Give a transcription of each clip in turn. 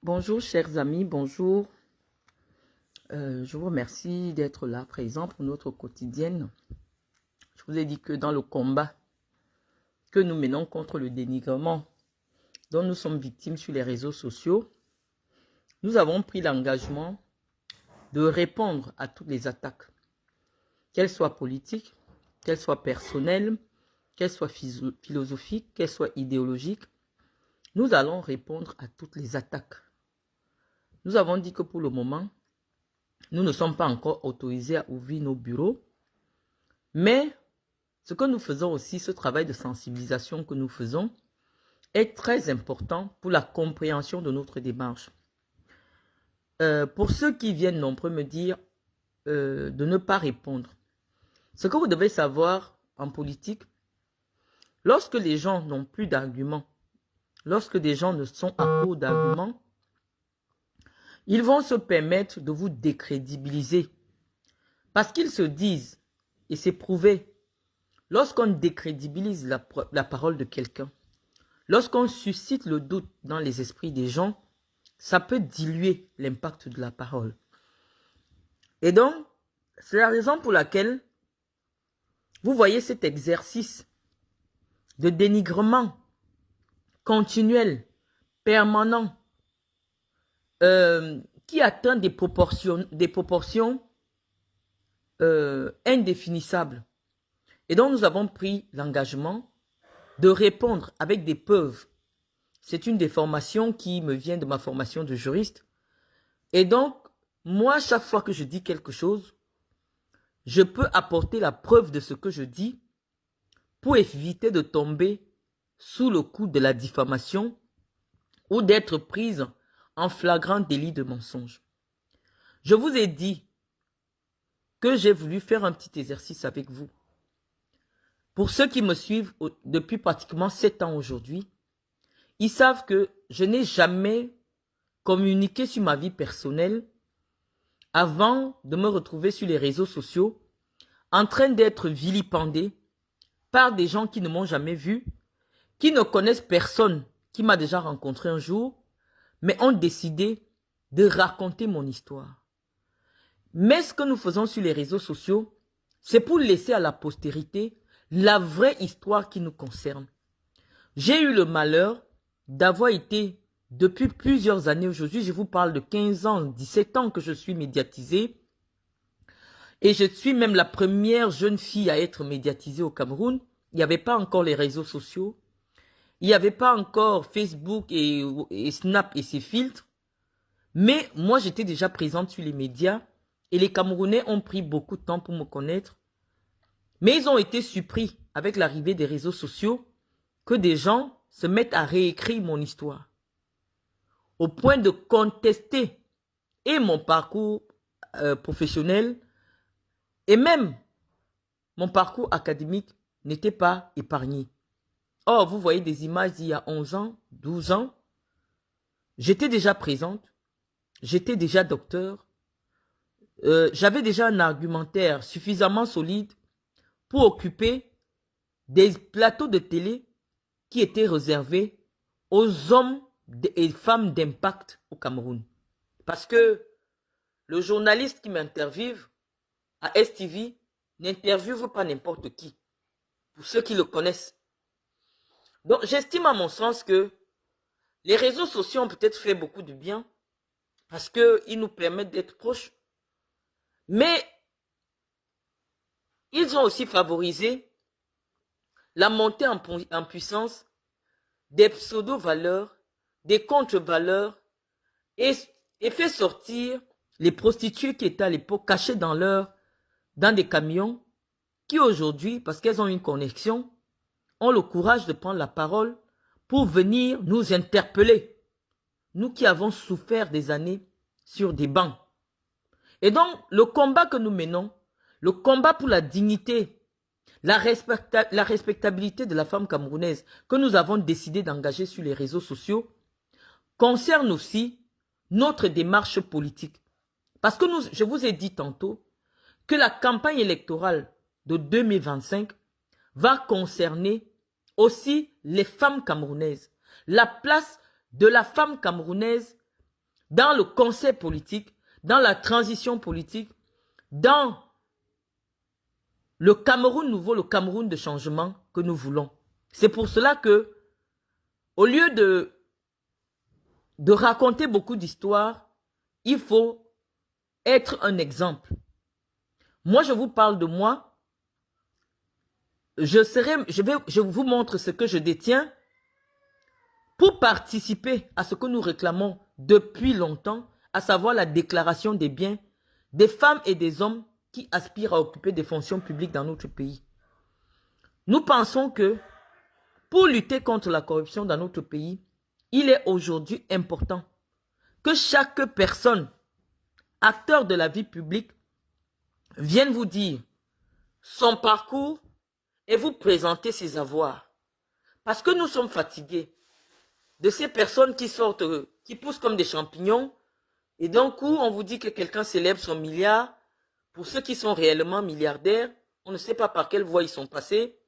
Bonjour chers amis, bonjour. Je vous remercie d'être là présent pour notre quotidienne. Je vous ai dit que dans le combat que nous menons contre le dénigrement dont nous sommes victimes sur les réseaux sociaux, nous avons pris l'engagement de répondre à toutes les attaques, qu'elles soient politiques, qu'elles soient personnelles, qu'elles soient philosophiques, qu'elles soient idéologiques. Nous allons répondre à toutes les attaques. Nous avons dit que pour le moment, nous ne sommes pas encore autorisés à ouvrir nos bureaux, mais ce que nous faisons aussi, ce travail de sensibilisation que nous faisons, est très important pour la compréhension de notre démarche. Pour ceux qui viennent nombreux me dire de ne pas répondre, ce que vous devez savoir en politique, lorsque les gens n'ont plus d'arguments, lorsque des gens ne sont à court d'arguments, ils vont se permettre de vous décrédibiliser. Parce qu'ils se disent, et c'est prouvé, lorsqu'on décrédibilise la parole de quelqu'un, lorsqu'on suscite le doute dans les esprits des gens, ça peut diluer l'impact de la parole. Et donc, c'est la raison pour laquelle vous voyez cet exercice de dénigrement continuel, permanent, qui atteint des proportions indéfinissables. Et donc, nous avons pris l'engagement de répondre avec des preuves. C'est une des formations qui me vient de ma formation de juriste. Et donc, moi, chaque fois que je dis quelque chose, je peux apporter la preuve de ce que je dis pour éviter de tomber sous le coup de la diffamation ou d'être prise en flagrant délit de mensonge. Je vous ai dit que j'ai voulu faire un petit exercice avec vous. Pour ceux qui me suivent depuis pratiquement 7 ans aujourd'hui, ils savent que je n'ai jamais communiqué sur ma vie personnelle avant de me retrouver sur les réseaux sociaux en train d'être vilipendé par des gens qui ne m'ont jamais vu, qui ne connaissent personne qui m'a déjà rencontré un jour, mais ont décidé de raconter mon histoire. Mais ce que nous faisons sur les réseaux sociaux, c'est pour laisser à la postérité la vraie histoire qui nous concerne. J'ai eu le malheur d'avoir été, depuis plusieurs années aujourd'hui, je vous parle de 15 ans, 17 ans que je suis médiatisée, et je suis même la première jeune fille à être médiatisée au Cameroun. Il n'y avait pas encore les réseaux sociaux, il n'y avait pas encore Facebook et Snap et ses filtres, mais moi j'étais déjà présente sur les médias, et les Camerounais ont pris beaucoup de temps pour me connaître, mais ils ont été surpris avec l'arrivée des réseaux sociaux que des gens se mettent à réécrire mon histoire, au point de contester et mon parcours professionnel, et même mon parcours académique n'était pas épargné. Or, vous voyez des images d'il y a 11 ans, 12 ans, j'étais déjà présente, j'étais déjà docteur, j'avais déjà un argumentaire suffisamment solide pour occuper des plateaux de télé qui étaient réservés aux hommes et femmes d'impact au Cameroun. Parce que le journaliste qui m'interviewe à STV n'interviewe pas n'importe qui, pour ceux qui le connaissent. Donc j'estime à mon sens que les réseaux sociaux ont peut-être fait beaucoup de bien, parce qu'ils nous permettent d'être proches, mais ils ont aussi favorisé la montée en puissance des pseudo-valeurs, des contre-valeurs, et fait sortir les prostituées qui étaient à l'époque cachées dans des camions, qui aujourd'hui, parce qu'elles ont une connexion, ont le courage de prendre la parole pour venir nous interpeller. Nous qui avons souffert des années sur des bancs. Et donc, le combat que nous menons, le combat pour la dignité, la respectabilité de la femme camerounaise que nous avons décidé d'engager sur les réseaux sociaux, concerne aussi notre démarche politique. Parce que je vous ai dit tantôt que la campagne électorale de 2025 va concerner aussi les femmes camerounaises. La place de la femme camerounaise dans le conseil politique, dans la transition politique, dans le Cameroun nouveau, le Cameroun de changement que nous voulons. C'est pour cela que, au lieu de raconter beaucoup d'histoires, il faut être un exemple. Moi, je vous parle de moi. Je vous montre ce que je détiens pour participer à ce que nous réclamons depuis longtemps, à savoir la déclaration des biens des femmes et des hommes qui aspirent à occuper des fonctions publiques dans notre pays. Nous pensons que pour lutter contre la corruption dans notre pays, il est aujourd'hui important que chaque personne, acteur de la vie publique, vienne vous dire son parcours et vous présenter ses avoirs. Parce que nous sommes fatigués de ces personnes qui sortent, qui poussent comme des champignons, et d'un coup, on vous dit que quelqu'un célèbre son milliard. Pour ceux qui sont réellement milliardaires, on ne sait pas par quelle voie ils sont passés,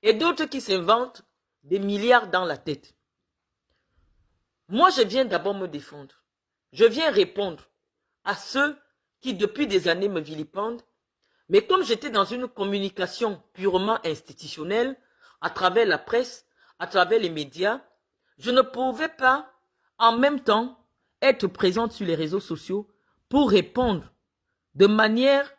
et d'autres qui s'inventent des milliards dans la tête. Moi, je viens d'abord me défendre. Je viens répondre à ceux qui, depuis des années, me vilipendent. Mais comme j'étais dans une communication purement institutionnelle, à travers la presse, à travers les médias, je ne pouvais pas, en même temps, être présente sur les réseaux sociaux pour répondre de manière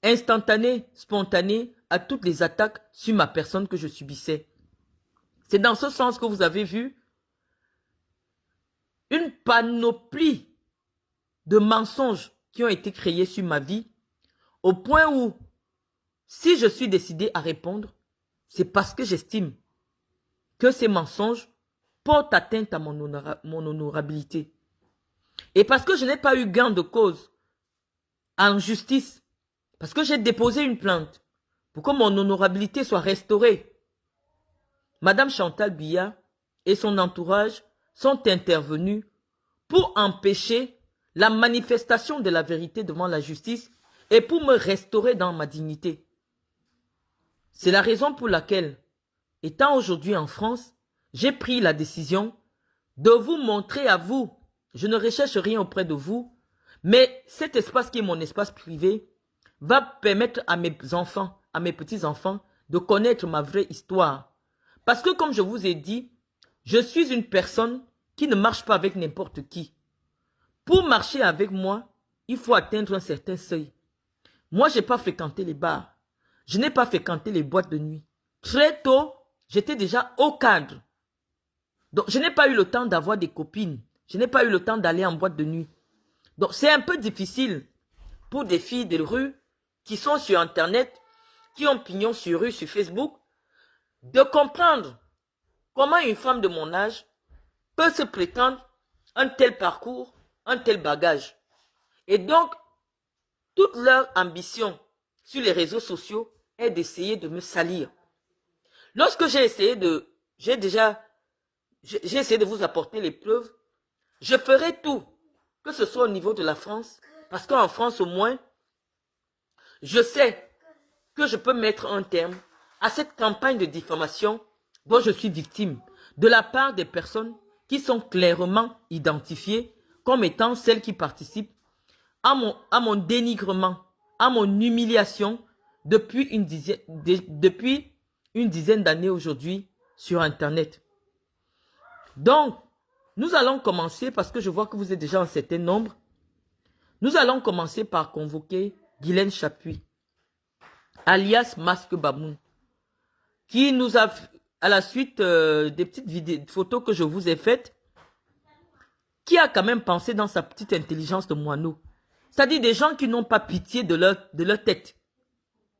instantanée, spontanée, à toutes les attaques sur ma personne que je subissais. C'est dans ce sens que vous avez vu une panoplie de mensonges qui ont été créés sur ma vie, au point où, si je suis décidé à répondre, c'est parce que j'estime que ces mensonges portent atteinte à mon honorabilité. Et parce que je n'ai pas eu gain de cause en justice, parce que j'ai déposé une plainte pour que mon honorabilité soit restaurée, Madame Chantal Biya et son entourage sont intervenus pour empêcher la manifestation de la vérité devant la justice et pour me restaurer dans ma dignité. C'est la raison pour laquelle, étant aujourd'hui en France, j'ai pris la décision de vous montrer à vous. Je ne recherche rien auprès de vous, mais cet espace qui est mon espace privé va permettre à mes enfants, à mes petits-enfants, de connaître ma vraie histoire. Parce que comme je vous ai dit, je suis une personne qui ne marche pas avec n'importe qui. Pour marcher avec moi, il faut atteindre un certain seuil. Moi, je n'ai pas fréquenté les bars. Je n'ai pas fréquenté les boîtes de nuit. Très tôt, j'étais déjà au cadre. Donc, je n'ai pas eu le temps d'avoir des copines. Je n'ai pas eu le temps d'aller en boîte de nuit. Donc, c'est un peu difficile pour des filles de rue qui sont sur Internet, qui ont pignon sur rue, sur Facebook, de comprendre comment une femme de mon âge peut se prétendre un tel parcours, un tel bagage. Et donc, toute leur ambition sur les réseaux sociaux est d'essayer de me salir. Lorsque j'ai essayé de vous apporter les preuves, je ferai tout, que ce soit au niveau de la France, parce qu'en France au moins, je sais que je peux mettre un terme à cette campagne de diffamation dont je suis victime, de la part des personnes qui sont clairement identifiées comme étant celles qui participent à mon dénigrement, à mon humiliation depuis une dizaine d'années aujourd'hui sur Internet. Donc, nous allons commencer, parce que je vois que vous êtes déjà un certain nombre, nous allons commencer par convoquer Guylaine Chapuis, alias Masque Baboun, qui nous a, à la suite des petites photos que je vous ai faites, qui a quand même pensé dans sa petite intelligence de moineau. C'est-à-dire des gens qui n'ont pas pitié de leur tête,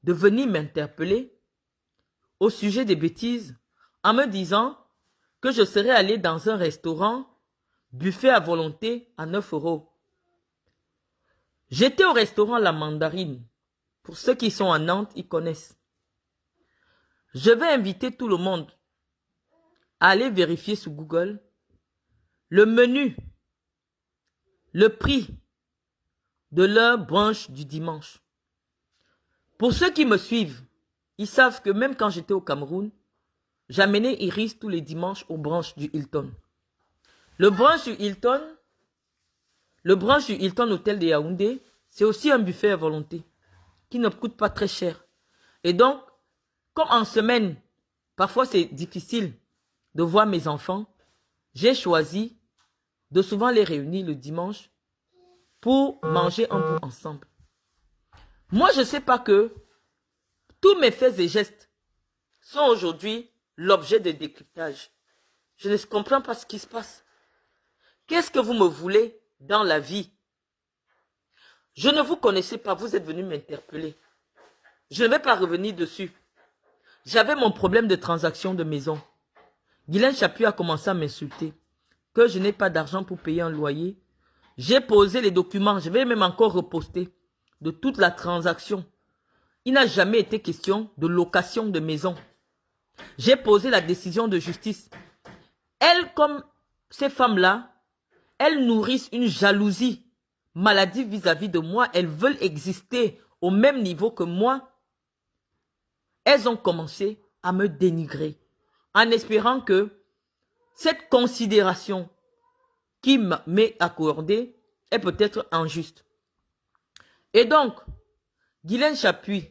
de venir m'interpeller au sujet des bêtises en me disant que je serais allé dans un restaurant, buffet à volonté à 9 €. J'étais au restaurant La Mandarine. Pour ceux qui sont à Nantes, ils connaissent. Je vais inviter tout le monde à aller vérifier sur Google le menu, le prix de leur brunch du dimanche. Pour ceux qui me suivent, ils savent que même quand j'étais au Cameroun, j'amenais Iris tous les dimanches au brunch du Hilton. Le brunch du Hilton, Le branche du Hilton Hotel de Yaoundé, c'est aussi un buffet à volonté qui ne coûte pas très cher. Et donc, comme en semaine, parfois c'est difficile de voir mes enfants, j'ai choisi de souvent les réunir le dimanche pour manger un bout ensemble. Moi, je ne sais pas que tous mes faits et gestes sont aujourd'hui l'objet de décryptage. Je ne comprends pas ce qui se passe. Qu'est-ce que vous me voulez dans la vie? Je ne vous connaissais pas, vous êtes venu m'interpeller. Je ne vais pas revenir dessus. J'avais mon problème de transaction de maison. Guylaine Chapuis a commencé à m'insulter. Que je n'ai pas d'argent pour payer un loyer. J'ai posé les documents, je vais même encore reposter de toute la transaction. Il n'a jamais été question de location de maison. J'ai posé la décision de justice. Elles, comme ces femmes-là, elles nourrissent une jalousie maladive vis-à-vis de moi. Elles veulent exister au même niveau que moi. Elles ont commencé à me dénigrer en espérant que cette considération qui m'est accordée est peut-être injuste. Et donc, Guylaine Chapuis,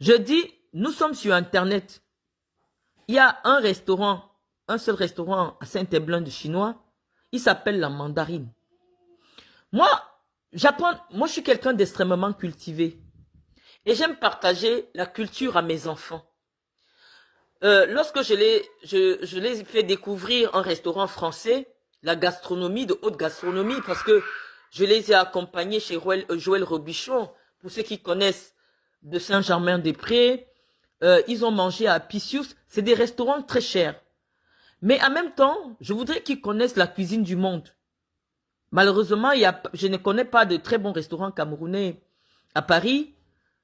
je dis, nous sommes sur Internet. Il y a un restaurant, un seul restaurant à Saint-Heblin de Chinois. Il s'appelle La Mandarine. Moi, je suis quelqu'un d'extrêmement cultivé. Et j'aime partager la culture à mes enfants. Lorsque je les ai fait découvrir un restaurant français, la gastronomie, de haute gastronomie, parce que je les ai accompagnés chez Joël Robichon, pour ceux qui connaissent de Saint-Germain-des-Prés. Ils ont mangé à Apicius. C'est des restaurants très chers. Mais en même temps, je voudrais qu'ils connaissent la cuisine du monde. Malheureusement, je ne connais pas de très bons restaurants camerounais à Paris.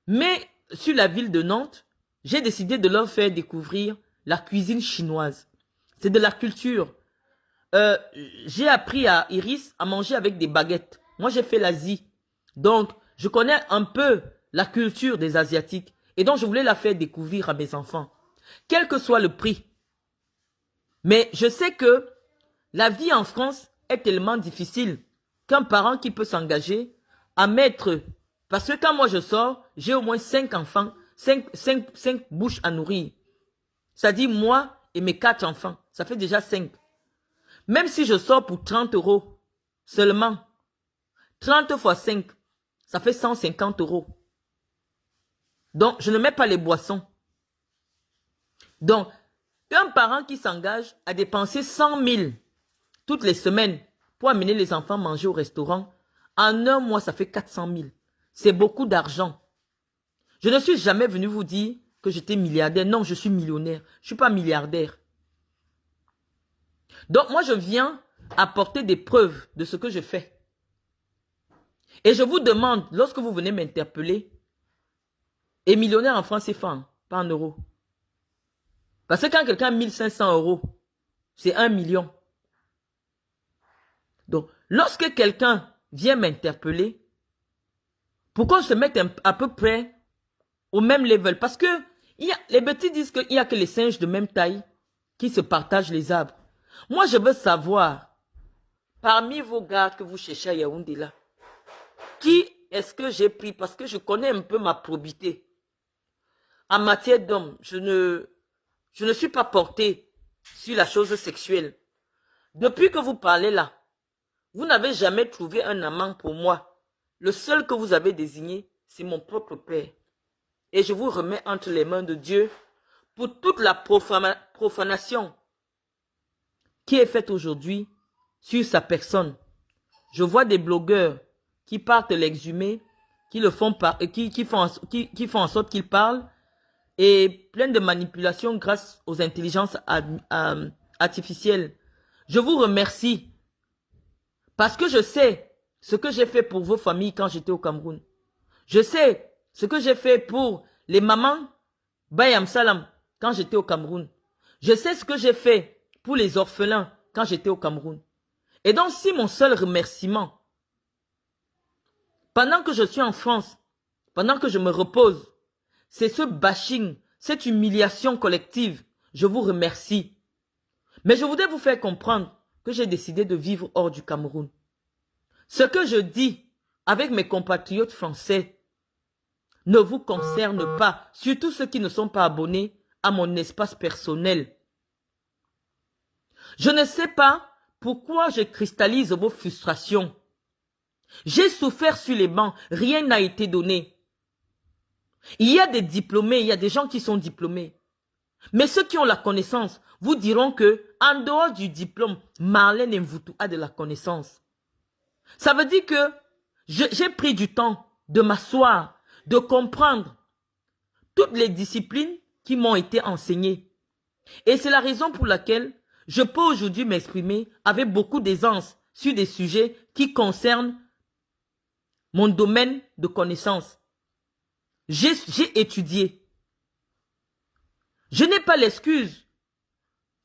Mais sur la ville de Nantes, j'ai décidé de leur faire découvrir la cuisine chinoise. C'est de la culture. J'ai appris à Iris à manger avec des baguettes. Moi, j'ai fait l'Asie. Donc, je connais un peu la culture des Asiatiques. Et donc, je voulais la faire découvrir à mes enfants. Quel que soit le prix. Mais je sais que la vie en France est tellement difficile qu'un parent qui peut s'engager à mettre... Parce que quand moi je sors, j'ai au moins 5 enfants, 5 bouches à nourrir. C'est-à-dire moi et mes 4 enfants. Ça fait déjà 5. Même si je sors pour 30 € seulement, 30 fois 5, ça fait 150 €. Donc, je ne mets pas les boissons. Donc, un parent qui s'engage à dépenser 100 000 toutes les semaines pour amener les enfants manger au restaurant, en un mois, ça fait 400 000. C'est beaucoup d'argent. Je ne suis jamais venu vous dire que j'étais milliardaire. Non, je suis millionnaire. Je ne suis pas milliardaire. Donc, moi, je viens apporter des preuves de ce que je fais. Et je vous demande, lorsque vous venez m'interpeller, et millionnaire en francs CFA, pas en euros. Parce que quand quelqu'un a 1500 €, c'est 1 million. Donc, lorsque quelqu'un vient m'interpeller, pourquoi se mettre à peu près au même level? Parce que les bêtises disent qu'il n'y a que les singes de même taille qui se partagent les arbres. Moi, je veux savoir, parmi vos gars que vous cherchez à Yaoundé là, qui est-ce que j'ai pris? Parce que je connais un peu ma probité. En matière d'homme, je ne suis pas porté sur la chose sexuelle. Depuis que vous parlez là, vous n'avez jamais trouvé un amant pour moi. Le seul que vous avez désigné, c'est mon propre père. Et je vous remets entre les mains de Dieu pour toute la profanation qui est faite aujourd'hui sur sa personne. Je vois des blogueurs qui partent l'exhumer, qui font en sorte qu'il parle, et plein de manipulations grâce aux intelligences artificielles. Je vous remercie parce que je sais ce que j'ai fait pour vos familles quand j'étais au Cameroun. Je sais ce que j'ai fait pour les mamans Bayam Salam quand j'étais au Cameroun. Je sais ce que j'ai fait pour les orphelins quand j'étais au Cameroun. Et donc si mon seul remerciement, pendant que je suis en France, pendant que je me repose, c'est ce bashing, cette humiliation collective, je vous remercie. Mais je voudrais vous faire comprendre que j'ai décidé de vivre hors du Cameroun. Ce que je dis avec mes compatriotes français ne vous concerne pas, surtout ceux qui ne sont pas abonnés à mon espace personnel. Je ne sais pas pourquoi je cristallise vos frustrations. J'ai souffert sur les bancs, rien n'a été donné. Il y a des diplômés, il y a des gens qui sont diplômés. Mais ceux qui ont la connaissance vous diront que, en dehors du diplôme, Marlène Mvoutou a de la connaissance. Ça veut dire que j'ai pris du temps de m'asseoir, de comprendre toutes les disciplines qui m'ont été enseignées. Et c'est la raison pour laquelle je peux aujourd'hui m'exprimer avec beaucoup d'aisance sur des sujets qui concernent mon domaine de connaissance. J'ai étudié. Je n'ai pas l'excuse.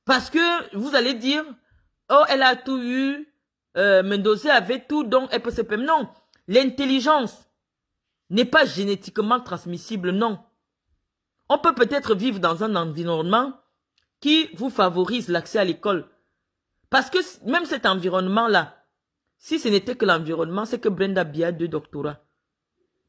Parce que vous allez dire, oh, elle a tout eu, Mendoza avait tout, donc elle peut se permettre. Non, l'intelligence n'est pas génétiquement transmissible, non. On peut peut-être vivre dans un environnement qui vous favorise l'accès à l'école. Parce que même cet environnement-là, si ce n'était que l'environnement, c'est que Brenda Bia a 2 doctorats.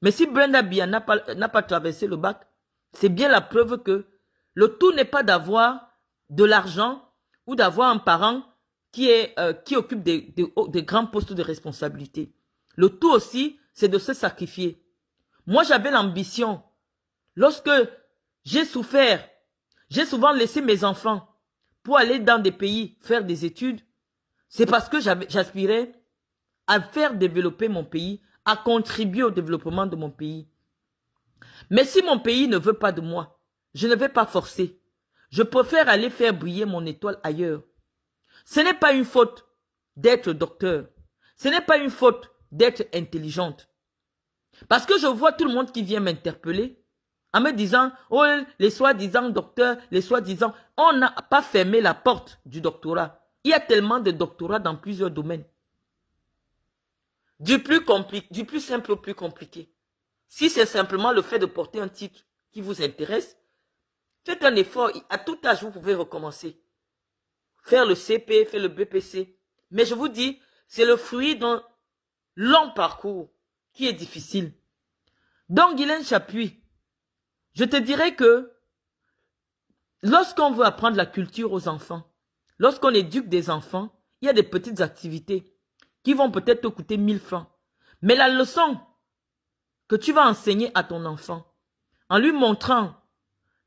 Mais si Brenda Bia n'a pas traversé le bac, c'est bien la preuve que le tout n'est pas d'avoir de l'argent ou d'avoir un parent qui occupe des grands postes de responsabilité. Le tout aussi, c'est de se sacrifier. Moi, j'avais l'ambition. Lorsque j'ai souffert, j'ai souvent laissé mes enfants pour aller dans des pays faire des études. C'est parce que j'aspirais à faire développer mon pays, à contribuer au développement de mon pays. Mais si mon pays ne veut pas de moi, je ne vais pas forcer. Je préfère aller faire briller mon étoile ailleurs. Ce n'est pas une faute d'être docteur. Ce n'est pas une faute d'être intelligente. Parce que je vois tout le monde qui vient m'interpeller en me disant, oh, les soi-disant docteurs, les soi-disant, on n'a pas fermé la porte du doctorat. Il y a tellement de doctorats dans plusieurs domaines. Du plus simple au plus compliqué. Si c'est simplement le fait de porter un titre qui vous intéresse, faites un effort. À tout âge, vous pouvez recommencer. Faire le CP, faire le BPC. Mais je vous dis, c'est le fruit d'un long parcours qui est difficile. Donc, Guylaine Chapuis, je te dirais que lorsqu'on veut apprendre la culture aux enfants, lorsqu'on éduque des enfants, il y a des petites activités qui vont peut-être te coûter 1000 francs. Mais la leçon que tu vas enseigner à ton enfant, en lui montrant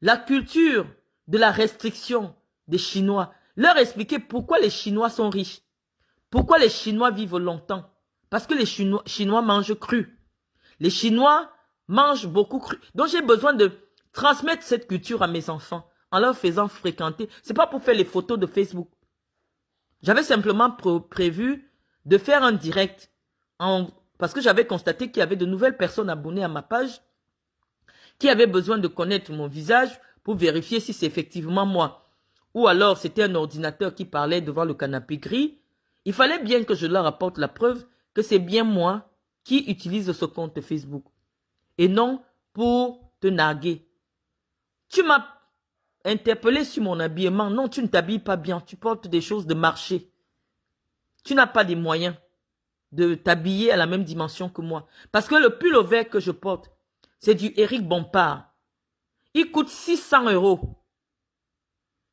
la culture de la restriction des Chinois, leur expliquer pourquoi les Chinois sont riches, pourquoi les Chinois vivent longtemps, parce que les Chinois mangent cru. Les Chinois mangent beaucoup cru. Donc j'ai besoin de transmettre cette culture à mes enfants en leur faisant fréquenter. Ce n'est pas pour faire les photos de Facebook. J'avais simplement prévu de faire un direct parce que j'avais constaté qu'il y avait de nouvelles personnes abonnées à ma page qui avaient besoin de connaître mon visage pour vérifier si c'est effectivement moi. Ou alors c'était un ordinateur qui parlait devant le canapé gris. Il fallait bien que je leur apporte la preuve que c'est bien moi qui utilise ce compte Facebook. Et non pour te narguer. Tu m'as interpellé sur mon habillement. Non, tu ne t'habilles pas bien. Tu portes des choses de marché. Tu n'as pas les moyens de t'habiller à la même dimension que moi. Parce que le pull vert que je porte, c'est du Éric Bompard. Il coûte 600 €.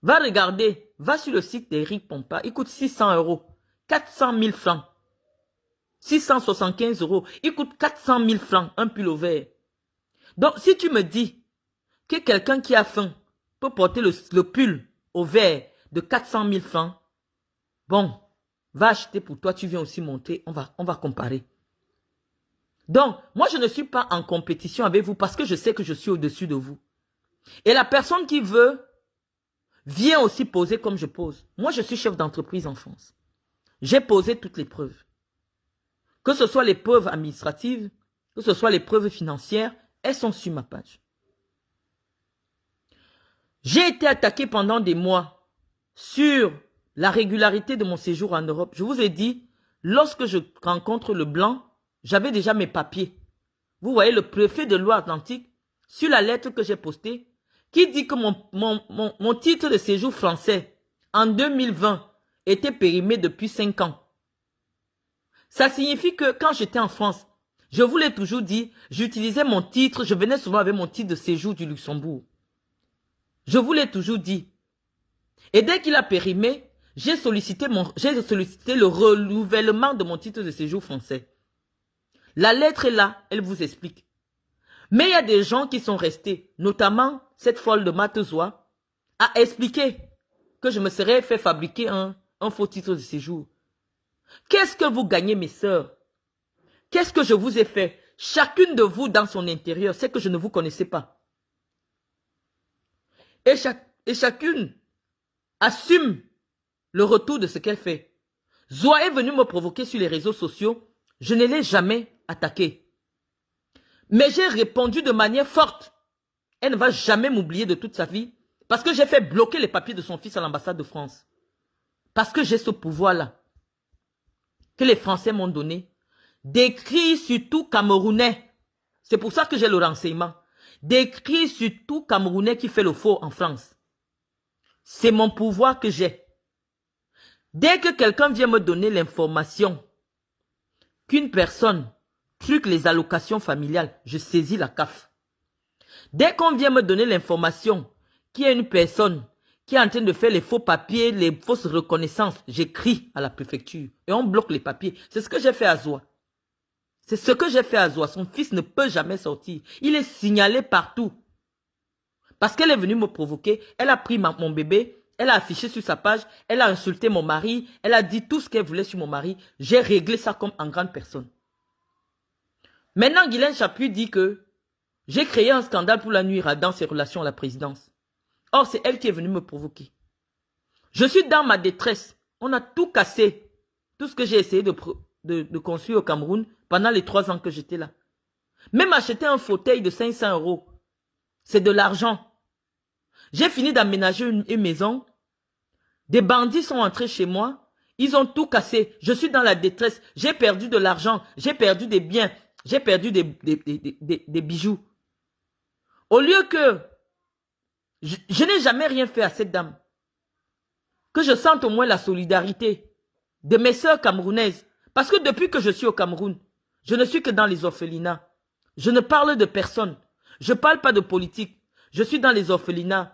Va regarder, va sur le site d'Éric Bompard. Il coûte 600 €. 400 000 francs. 675 €. Il coûte 400 000 francs, un pull vert. Donc, si tu me dis que quelqu'un qui a faim peut porter le pull au vert de 400 000 francs, bon, va acheter pour toi, tu viens aussi monter, on va comparer. Donc, moi, je ne suis pas en compétition avec vous parce que je sais que je suis au-dessus de vous. Et la personne qui veut vient aussi poser comme je pose. Moi, je suis chef d'entreprise en France. J'ai posé toutes les preuves. Que ce soit les preuves administratives, que ce soit les preuves financières, elles sont sur ma page. J'ai été attaqué pendant des mois sur la régularité de mon séjour en Europe. Je vous ai dit, lorsque je rencontre le blanc, j'avais déjà mes papiers. Vous voyez le préfet de Loire-Atlantique, sur la lettre que j'ai postée, qui dit que mon titre de séjour français en 2020 était périmé depuis 5 ans. Ça signifie que quand j'étais en France, je vous l'ai toujours dit, j'utilisais mon titre, je venais souvent avec mon titre de séjour du Luxembourg. Je vous l'ai toujours dit. Et dès qu'il a périmé, j'ai sollicité le renouvellement de mon titre de séjour français. La lettre est là, elle vous explique. Mais il y a des gens qui sont restés, notamment cette folle de Matezoa, à expliquer que je me serais fait fabriquer un faux titre de séjour. Qu'est-ce que vous gagnez, mes sœurs? Qu'est-ce que je vous ai fait? Chacune de vous dans son intérieur, c'est que je ne vous connaissais pas. Et chacune assume le retour de ce qu'elle fait. Zoa est venue me provoquer sur les réseaux sociaux. Je ne l'ai jamais attaquée. Mais j'ai répondu de manière forte. Elle ne va jamais m'oublier de toute sa vie. Parce que j'ai fait bloquer les papiers de son fils à l'ambassade de France. Parce que j'ai ce pouvoir-là. Que les Français m'ont donné. D'écrire sur tout Camerounais. C'est pour ça que j'ai le renseignement. D'écrire sur tout Camerounais qui fait le faux en France. C'est mon pouvoir que j'ai. Dès que quelqu'un vient me donner l'information qu'une personne truque les allocations familiales, je saisis la CAF. Dès qu'on vient me donner l'information qu'il y a une personne qui est en train de faire les faux papiers, les fausses reconnaissances, j'écris à la préfecture et on bloque les papiers. C'est ce que j'ai fait à Zoa. C'est ce que j'ai fait à Zoa. Son fils ne peut jamais sortir. Il est signalé partout. Parce qu'elle est venue me provoquer, elle a pris mon bébé, elle a affiché sur sa page, elle a insulté mon mari, elle a dit tout ce qu'elle voulait sur mon mari. J'ai réglé ça comme en grande personne. Maintenant, Guylaine Chapuis dit que j'ai créé un scandale pour la nuire dans ses relations à la présidence. Or, c'est elle qui est venue me provoquer. Je suis dans ma détresse. On a tout cassé. Tout ce que j'ai essayé de construire au Cameroun pendant les 3 ans que j'étais là. Même acheter un fauteuil de 500 €, c'est de l'argent. J'ai fini d'aménager une maison. Des bandits sont entrés chez moi. Ils ont tout cassé. Je suis dans la détresse. J'ai perdu de l'argent. J'ai perdu des biens. J'ai perdu des bijoux. Au lieu que je n'ai jamais rien fait à cette dame. Que je sente au moins la solidarité de mes sœurs camerounaises. Parce que depuis que je suis au Cameroun, je ne suis que dans les orphelinats. Je ne parle de personne. Je ne parle pas de politique. Je suis dans les orphelinats.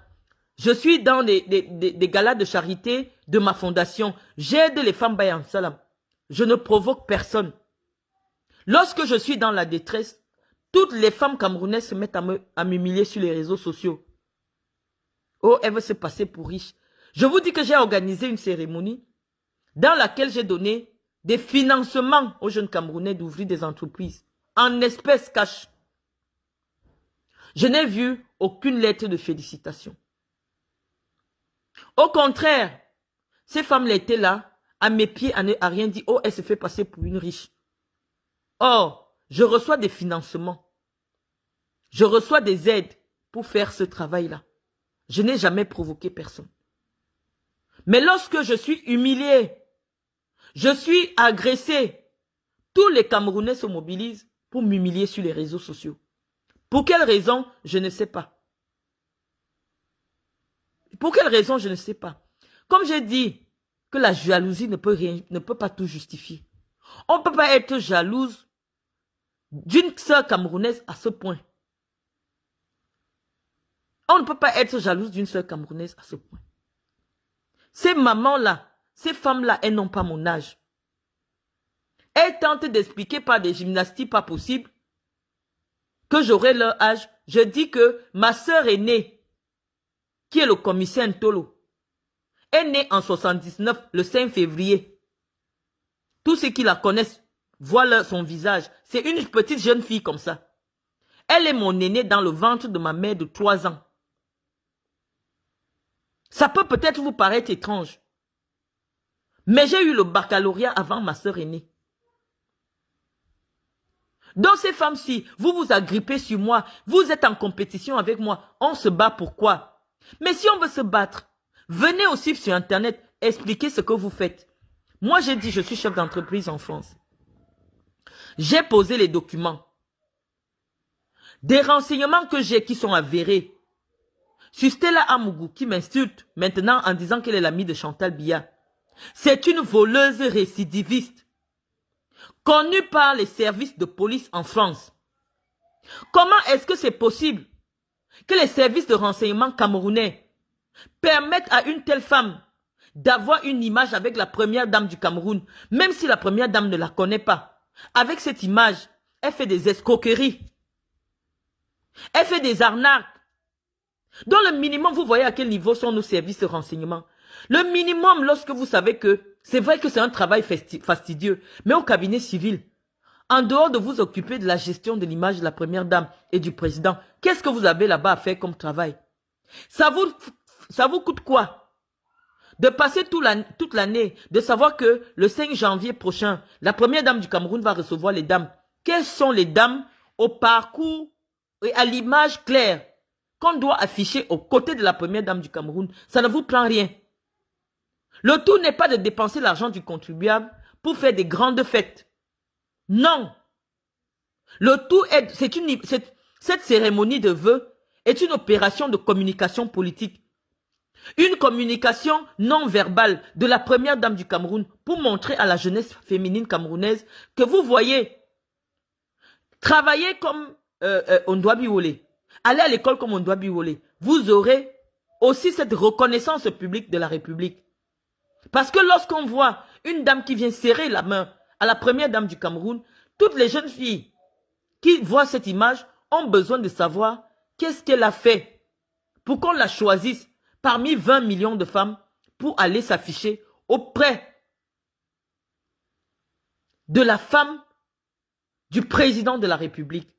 Je suis dans des galas de charité de ma fondation. J'aide les femmes Bayan Salam. Je ne provoque personne. Lorsque je suis dans la détresse, toutes les femmes camerounaises se mettent à m'humilier sur les réseaux sociaux. Oh, elle veut se passer pour riche. Je vous dis que j'ai organisé une cérémonie dans laquelle j'ai donné des financements aux jeunes Camerounais d'ouvrir des entreprises en espèces cash. Je n'ai vu aucune lettre de félicitations. Au contraire, ces femmes-là étaient là, à mes pieds, à rien dit. Oh, elle se fait passer pour une riche. Or, je reçois des financements. Je reçois des aides pour faire ce travail-là. Je n'ai jamais provoqué personne. Mais lorsque je suis humilié, je suis agressé, tous les Camerounais se mobilisent pour m'humilier sur les réseaux sociaux. Pour quelle raison, je ne sais pas. Pour quelle raison, je ne sais pas. Comme j'ai dit que la jalousie ne peut pas tout justifier. On ne peut pas être jalouse d'une sœur camerounaise à ce point. On ne peut pas être jalouse d'une sœur camerounaise à ce point. Ces mamans-là, ces femmes-là, elles n'ont pas mon âge. Elles tentent d'expliquer par des gymnastiques pas possibles que j'aurai leur âge. Je dis que ma sœur aînée, qui est le commissaire Ntolo, est née en 79, le 5 février. Tous ceux qui la connaissent voient son visage. C'est une petite jeune fille comme ça. Elle est mon aînée dans le ventre de ma mère de 3 ans. Ça peut peut-être vous paraître étrange. Mais j'ai eu le baccalauréat avant ma sœur aînée. Donc ces femmes-ci, vous vous agrippez sur moi, vous êtes en compétition avec moi, on se bat pourquoi? Mais si on veut se battre, venez aussi sur Internet expliquer ce que vous faites. Moi j'ai dit je suis chef d'entreprise en France. J'ai posé les documents. Des renseignements que j'ai qui sont avérés. Sur Stella Amougou qui m'insulte maintenant en disant qu'elle est l'amie de Chantal Biya. C'est une voleuse récidiviste. connu par les services de police en France. Comment est-ce que c'est possible que les services de renseignement camerounais permettent à une telle femme d'avoir une image avec la première dame du Cameroun, même si la première dame ne la connaît pas? Avec cette image, elle fait des escroqueries. Elle fait des arnaques. Dans le minimum, vous voyez à quel niveau sont nos services de renseignement. Le minimum, lorsque vous savez que c'est vrai que c'est un travail fastidieux, mais au cabinet civil, en dehors de vous occuper de la gestion de l'image de la première dame et du président, qu'est-ce que vous avez là-bas à faire comme travail? Ça vous coûte quoi? De passer toute l'année, de savoir que le 5 janvier prochain, la première dame du Cameroun va recevoir les dames. Quelles sont les dames au parcours et à l'image claire qu'on doit afficher aux côtés de la première dame du Cameroun? Ça ne vous prend rien. Le tout n'est pas de dépenser l'argent du contribuable pour faire des grandes fêtes. Non. Le tout est, cette cérémonie de vœux est une opération de communication politique. Une communication non verbale de la première dame du Cameroun pour montrer à la jeunesse féminine camerounaise que vous voyez, travailler comme on doit biwoler, aller à l'école comme on doit biwoler, vous aurez aussi cette reconnaissance publique de la République. Parce que lorsqu'on voit une dame qui vient serrer la main à la première dame du Cameroun, toutes les jeunes filles qui voient cette image ont besoin de savoir qu'est-ce qu'elle a fait pour qu'on la choisisse parmi 20 millions de femmes pour aller s'afficher auprès de la femme du président de la République.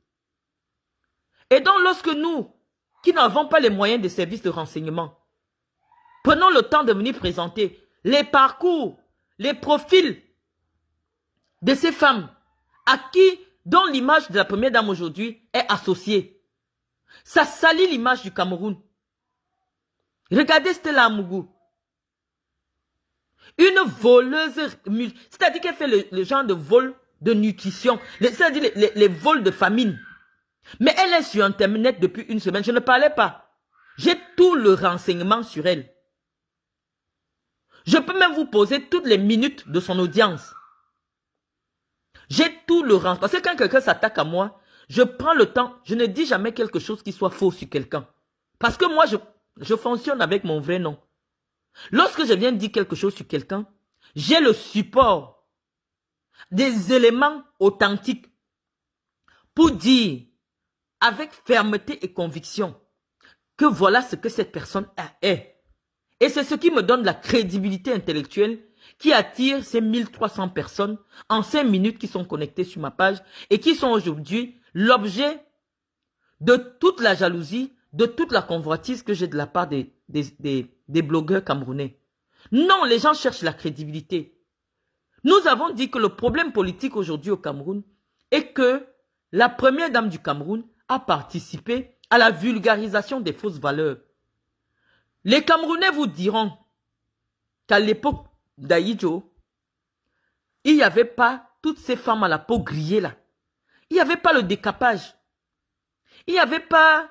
Et donc lorsque nous, qui n'avons pas les moyens des services de renseignement, prenons le temps de venir présenter les parcours, les profils de ces femmes dont l'image de la première dame aujourd'hui est associée, ça salit l'image du Cameroun. Regardez Stella Amougou. Une voleuse, c'est-à-dire qu'elle fait le genre de vol de nutrition, c'est-à-dire les vols de famine. Mais elle est sur Internet depuis une semaine, je ne parlais pas. J'ai tout le renseignement sur elle. Je peux même vous poser toutes les minutes de son audience. J'ai tout le renseignement. Parce que quand quelqu'un s'attaque à moi, je prends le temps, je ne dis jamais quelque chose qui soit faux sur quelqu'un. Parce que moi, je fonctionne avec mon vrai nom. Lorsque je viens dire quelque chose sur quelqu'un, j'ai le support des éléments authentiques pour dire avec fermeté et conviction que voilà ce que cette personne est. Et c'est ce qui me donne la crédibilité intellectuelle qui attire ces 1300 personnes en 5 minutes qui sont connectées sur ma page et qui sont aujourd'hui l'objet de toute la jalousie, de toute la convoitise que j'ai de la part des blogueurs camerounais. Non, les gens cherchent la crédibilité. Nous avons dit que le problème politique aujourd'hui au Cameroun est que la première dame du Cameroun a participé à la vulgarisation des fausses valeurs. Les Camerounais vous diront qu'à l'époque d'Aïdjo, il n'y avait pas toutes ces femmes à la peau grillée là. Il n'y avait pas le décapage. Il n'y avait pas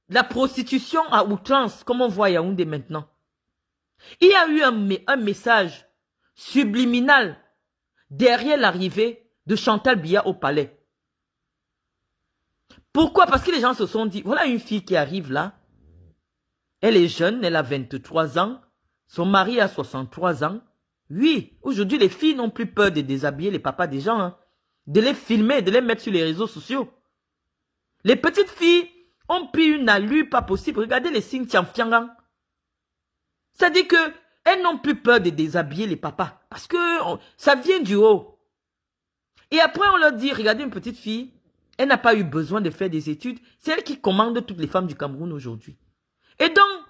la prostitution à outrance comme on voit à Yaoundé maintenant. Il y a eu un message subliminal derrière l'arrivée de Chantal Biya au palais. Pourquoi? Parce que les gens se sont dit, voilà une fille qui arrive là. Elle est jeune, elle a 23 ans. Son mari a 63 ans. Oui, aujourd'hui, les filles n'ont plus peur de déshabiller les papas des gens. Hein, de les filmer, de les mettre sur les réseaux sociaux. Les petites filles ont pris une allure pas possible. Regardez les signes Tianfiangang. C'est-à-dire qu'elles n'ont plus peur de déshabiller les papas. Parce que ça vient du haut. Et après, on leur dit, regardez une petite fille, elle n'a pas eu besoin de faire des études. C'est elle qui commande toutes les femmes du Cameroun aujourd'hui. Et donc,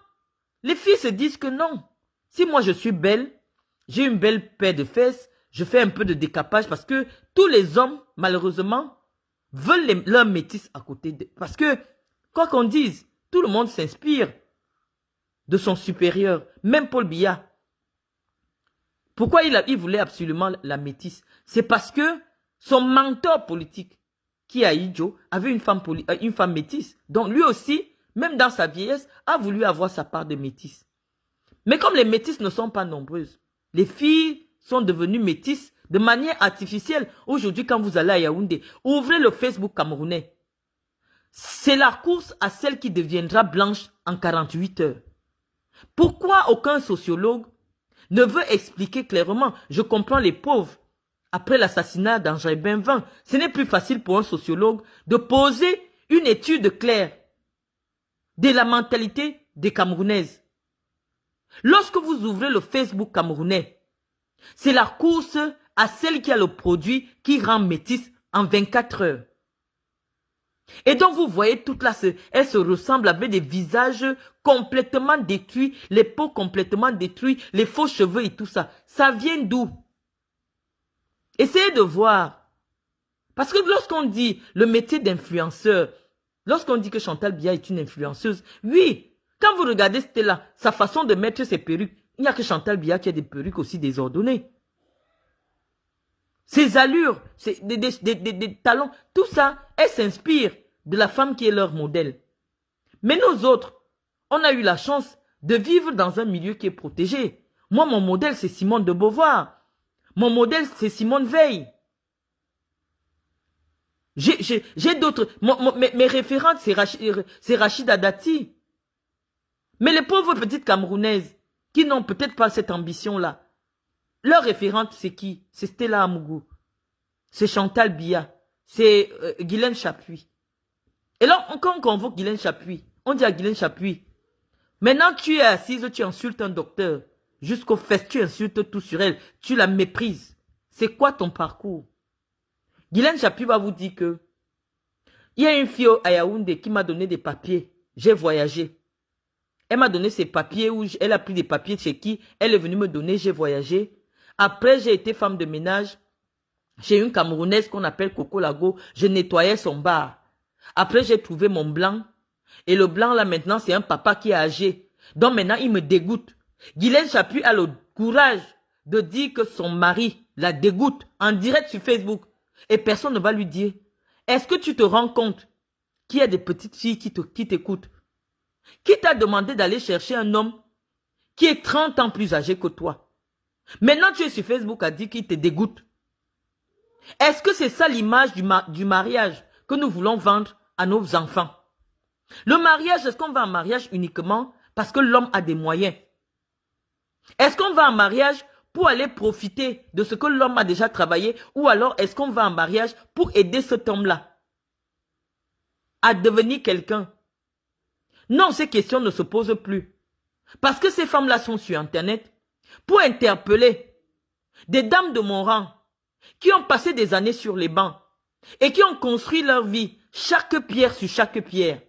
les filles se disent que non. Si moi je suis belle, j'ai une belle paire de fesses, je fais un peu de décapage parce que tous les hommes, malheureusement, veulent leur métis à côté de... Parce que, quoi qu'on dise, tout le monde s'inspire de son supérieur, même Paul Biya. Pourquoi il voulait absolument la métisse? C'est parce que son mentor politique, qui est Aïdjo, avait une femme métisse. Donc lui aussi, même dans sa vieillesse, a voulu avoir sa part de métisse. Mais comme les métisses ne sont pas nombreuses, les filles sont devenues métisses de manière artificielle. Aujourd'hui, quand vous allez à Yaoundé, ouvrez le Facebook camerounais. C'est la course à celle qui deviendra blanche en 48 heures. Pourquoi aucun sociologue ne veut expliquer clairement? Je comprends les pauvres. Après l'assassinat d'André Benvin, ce n'est plus facile pour un sociologue de poser une étude claire de la mentalité des Camerounaises. Lorsque vous ouvrez le Facebook camerounais, c'est la course à celle qui a le produit qui rend métisse en 24 heures. Et donc vous voyez toutes là, elles se ressemblent avec des visages complètement détruits, les peaux complètement détruites, les faux cheveux et tout ça. Ça vient d'où? Essayez de voir. Parce que lorsqu'on dit le métier d'influenceur, lorsqu'on dit que Chantal Biya est une influenceuse, oui, quand vous regardez là, sa façon de mettre ses perruques, il n'y a que Chantal Biya qui a des perruques aussi désordonnées. Ses allures, des talons, tout ça, elle s'inspire de la femme qui est leur modèle. Mais nous autres, on a eu la chance de vivre dans un milieu qui est protégé. Moi, mon modèle, c'est Simone de Beauvoir. Mon modèle, c'est Simone Veil. J'ai d'autres. Mes référentes, c'est Rachida Dati. Mais les pauvres petites Camerounaises qui n'ont peut-être pas cette ambition-là, leur référente, c'est qui? C'est Stella Amougou. C'est Chantal Biya. C'est Guylaine Chapuis. Et là, quand on convoque Guylaine Chapuis, on dit à Guylaine Chapuis, maintenant tu es assise, tu insultes un docteur. Jusqu'aux fesses, tu insultes tout sur elle. Tu la méprises. C'est quoi ton parcours? Guylaine Chapuis va vous dire que il y a une fille à Yaoundé qui m'a donné des papiers. J'ai voyagé. Elle m'a donné ses papiers, où elle a pris des papiers chez qui elle est venue me donner, j'ai voyagé. Après, j'ai été femme de ménage chez une Camerounaise qu'on appelle Coco Lago. Je nettoyais son bar. Après, j'ai trouvé mon blanc. Et le blanc, là, maintenant, c'est un papa qui est âgé. Donc, maintenant, il me dégoûte. Guylaine Chapuis a le courage de dire que son mari la dégoûte en direct sur Facebook. Et personne ne va lui dire. Est-ce que tu te rends compte qu'il y a des petites filles qui t'écoutent? Qui t'a demandé d'aller chercher un homme qui est 30 ans plus âgé que toi? Maintenant, tu es sur Facebook à dire qu'il te dégoûte. Est-ce que c'est ça l'image du mariage que nous voulons vendre à nos enfants? Le mariage, est-ce qu'on va en mariage uniquement parce que l'homme a des moyens? Est-ce qu'on va en mariage pour aller profiter de ce que l'homme a déjà travaillé, ou alors est-ce qu'on va en mariage pour aider cet homme-là à devenir quelqu'un? Non, ces questions ne se posent plus. Parce que ces femmes-là sont sur Internet pour interpeller des dames de mon rang qui ont passé des années sur les bancs et qui ont construit leur vie, chaque pierre sur chaque pierre.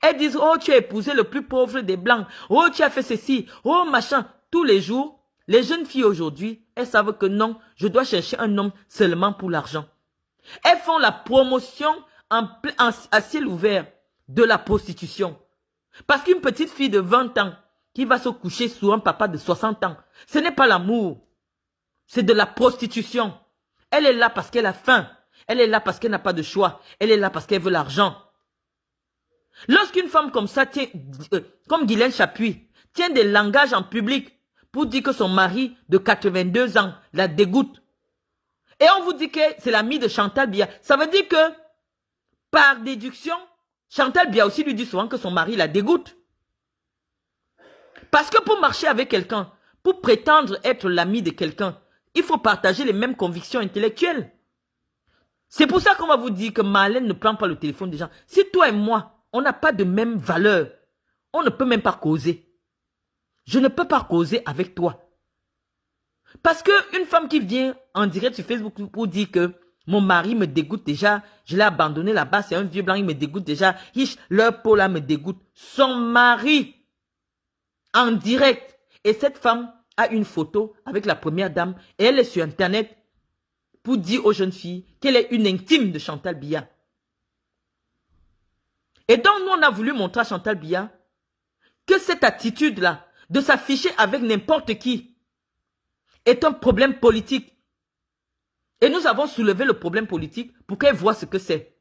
Elles disent, oh, tu as épousé le plus pauvre des Blancs, oh, tu as fait ceci, oh, machin. Tous les jours, les jeunes filles aujourd'hui, elles savent que non, je dois chercher un homme seulement pour l'argent. Elles font la promotion à ciel ouvert de la prostitution. Parce qu'une petite fille de 20 ans qui va se coucher sous un papa de 60 ans, ce n'est pas l'amour, c'est de la prostitution. Elle est là parce qu'elle a faim, elle est là parce qu'elle n'a pas de choix, elle est là parce qu'elle veut l'argent. Lorsqu'une femme comme ça, comme Guylaine Chapuis, tient des langages en public pour dire que son mari de 82 ans la dégoûte, et on vous dit que c'est l'ami de Chantal Biya, ça veut dire que, par déduction, Chantal Biya aussi lui dit souvent que son mari la dégoûte. Parce que pour marcher avec quelqu'un, pour prétendre être l'ami de quelqu'un, il faut partager les mêmes convictions intellectuelles. C'est pour ça qu'on va vous dire que Marlène ne prend pas le téléphone des gens. Si toi et moi, on n'a pas de même valeur, on ne peut même pas causer. Je ne peux pas causer avec toi. Parce qu'une femme qui vient en direct sur Facebook pour dire que mon mari me dégoûte déjà, je l'ai abandonné là-bas, c'est un vieux blanc, il me dégoûte déjà, leur peau là me dégoûte. Son mari, en direct. Et cette femme a une photo avec la première dame et elle est sur Internet pour dire aux jeunes filles qu'elle est une intime de Chantal Biya. Et donc nous on a voulu montrer à Chantal Biya que cette attitude-là de s'afficher avec n'importe qui est un problème politique. Et nous avons soulevé le problème politique pour qu'elle voit ce que c'est.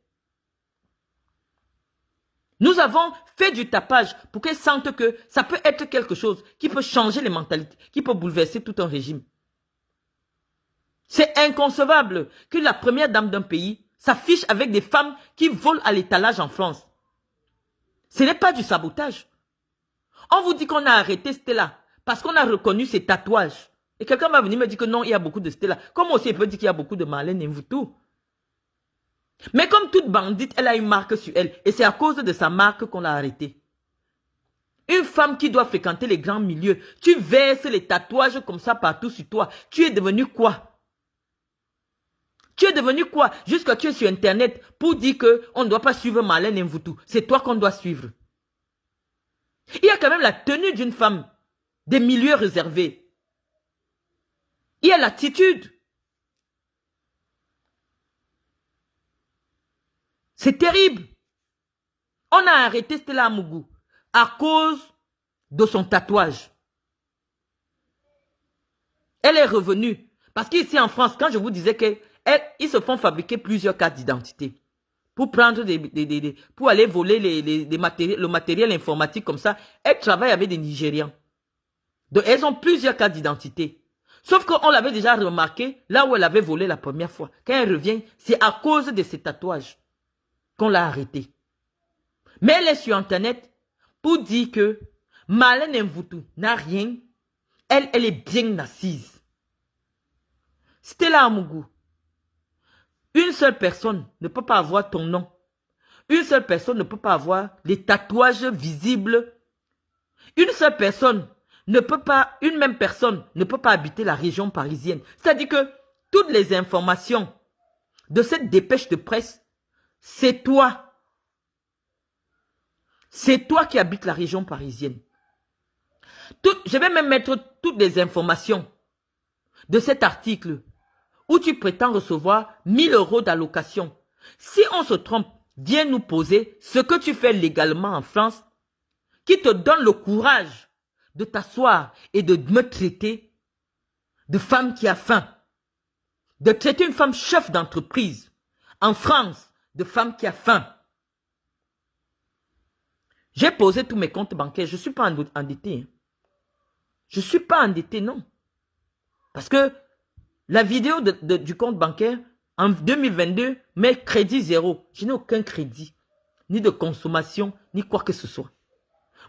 Nous avons fait du tapage pour qu'elle sente que ça peut être quelque chose qui peut changer les mentalités, qui peut bouleverser tout un régime. C'est inconcevable que la première dame d'un pays s'affiche avec des femmes qui volent à l'étalage en France. Ce n'est pas du sabotage. On vous dit qu'on a arrêté Stella parce qu'on a reconnu ses tatouages. Et quelqu'un va venir me dire que non, il y a beaucoup de Stella. Comment aussi il peut dire qu'il y a beaucoup de Marlène Mvuto? Mais comme toute bandite, elle a une marque sur elle. Et c'est à cause de sa marque qu'on l'a arrêtée. Une femme qui doit fréquenter les grands milieux, tu verses les tatouages comme ça partout sur toi. Tu es devenu quoi? Tu es devenu quoi? Jusqu'à tu es sur Internet pour dire qu'on ne doit pas suivre Marlène Mvuto. C'est toi qu'on doit suivre. Il y a quand même la tenue d'une femme, des milieux réservés. Il y a l'attitude. C'est terrible. On a arrêté Stella Amougou à cause de son tatouage. Elle est revenue. Parce qu'ici en France, quand je vous disais qu'ils se font fabriquer plusieurs cartes d'identité pour prendre pour aller voler le matériel informatique comme ça, elles travaillent avec des Nigérians. Donc elles ont plusieurs cartes d'identité. Sauf qu'on l'avait déjà remarqué là où elle avait volé la première fois. Quand elle revient, c'est à cause de ses tatouages qu'on l'a arrêtée. Mais elle est sur Internet pour dire que Marlène Mvuto n'a rien. Elle est bien assise. Stella Amougou, une seule personne ne peut pas avoir ton nom. Une seule personne ne peut pas avoir les tatouages visibles. Une seule personne ne peut pas, une même personne ne peut pas habiter la région parisienne. C'est-à-dire que toutes les informations de cette dépêche de presse, c'est toi. C'est toi qui habites la région parisienne. Je vais même mettre toutes les informations de cet article où tu prétends recevoir 1000 € d'allocation. Si on se trompe, viens nous poser ce que tu fais légalement en France qui te donne le courage de t'asseoir et de me traiter de femme qui a faim. De traiter une femme chef d'entreprise en France de femme qui a faim. J'ai posé tous mes comptes bancaires. Je ne suis pas endetté. Je ne suis pas endetté, non. Parce que la vidéo du compte bancaire, en 2022, met crédit zéro. Je n'ai aucun crédit, ni de consommation, ni quoi que ce soit.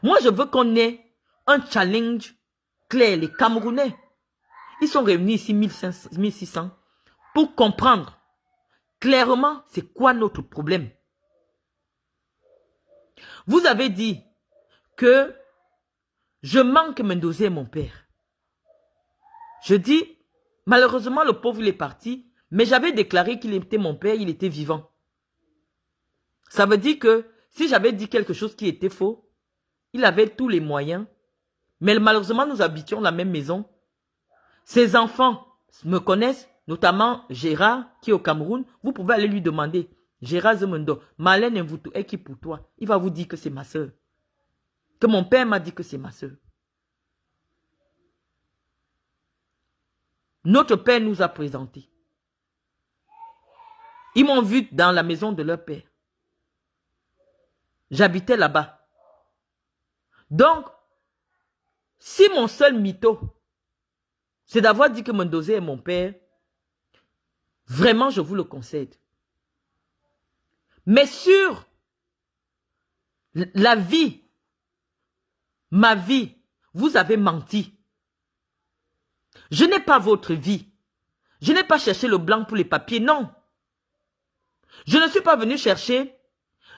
Moi, je veux qu'on ait un challenge clair. Les Camerounais, ils sont réunis ici 1600 pour comprendre clairement c'est quoi notre problème. Vous avez dit que je manque Mendoza et mon père. Je dis, malheureusement, le pauvre, il est parti, mais j'avais déclaré qu'il était mon père, il était vivant. Ça veut dire que si j'avais dit quelque chose qui était faux, il avait tous les moyens. Mais malheureusement, nous habitions la même maison. Ses enfants me connaissent, notamment Gérard, qui est au Cameroun. Vous pouvez aller lui demander, Gérard Zemendo, Marlène Mvuto est qui pour toi? Il va vous dire que c'est ma soeur. Que mon père m'a dit que c'est ma soeur. Notre père nous a présentés. Ils m'ont vu dans la maison de leur père. J'habitais là-bas. Donc, si mon seul mytho, c'est d'avoir dit que Mendoza est mon père, vraiment, je vous le concède. Mais sur la vie, ma vie, vous avez menti. Je n'ai pas votre vie. Je n'ai pas cherché le blanc pour les papiers, non. Je ne suis pas venu chercher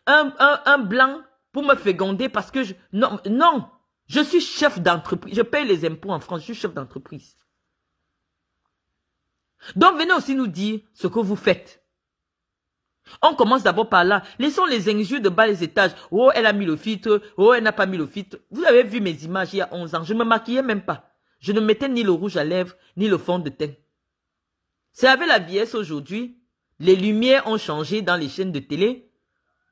un blanc pour me féconder parce que non, non. Je suis chef d'entreprise. Je paye les impôts en France. Je suis chef d'entreprise. Donc, venez aussi nous dire ce que vous faites. On commence d'abord par là. Laissons les injures de bas les étages. Oh, elle a mis le filtre. Oh, elle n'a pas mis le filtre. Vous avez vu mes images il y a 11 ans. Je ne me maquillais même pas. Je ne mettais ni le rouge à lèvres, ni le fond de teint. C'est avec la vieillesse aujourd'hui. Les lumières ont changé dans les chaînes de télé.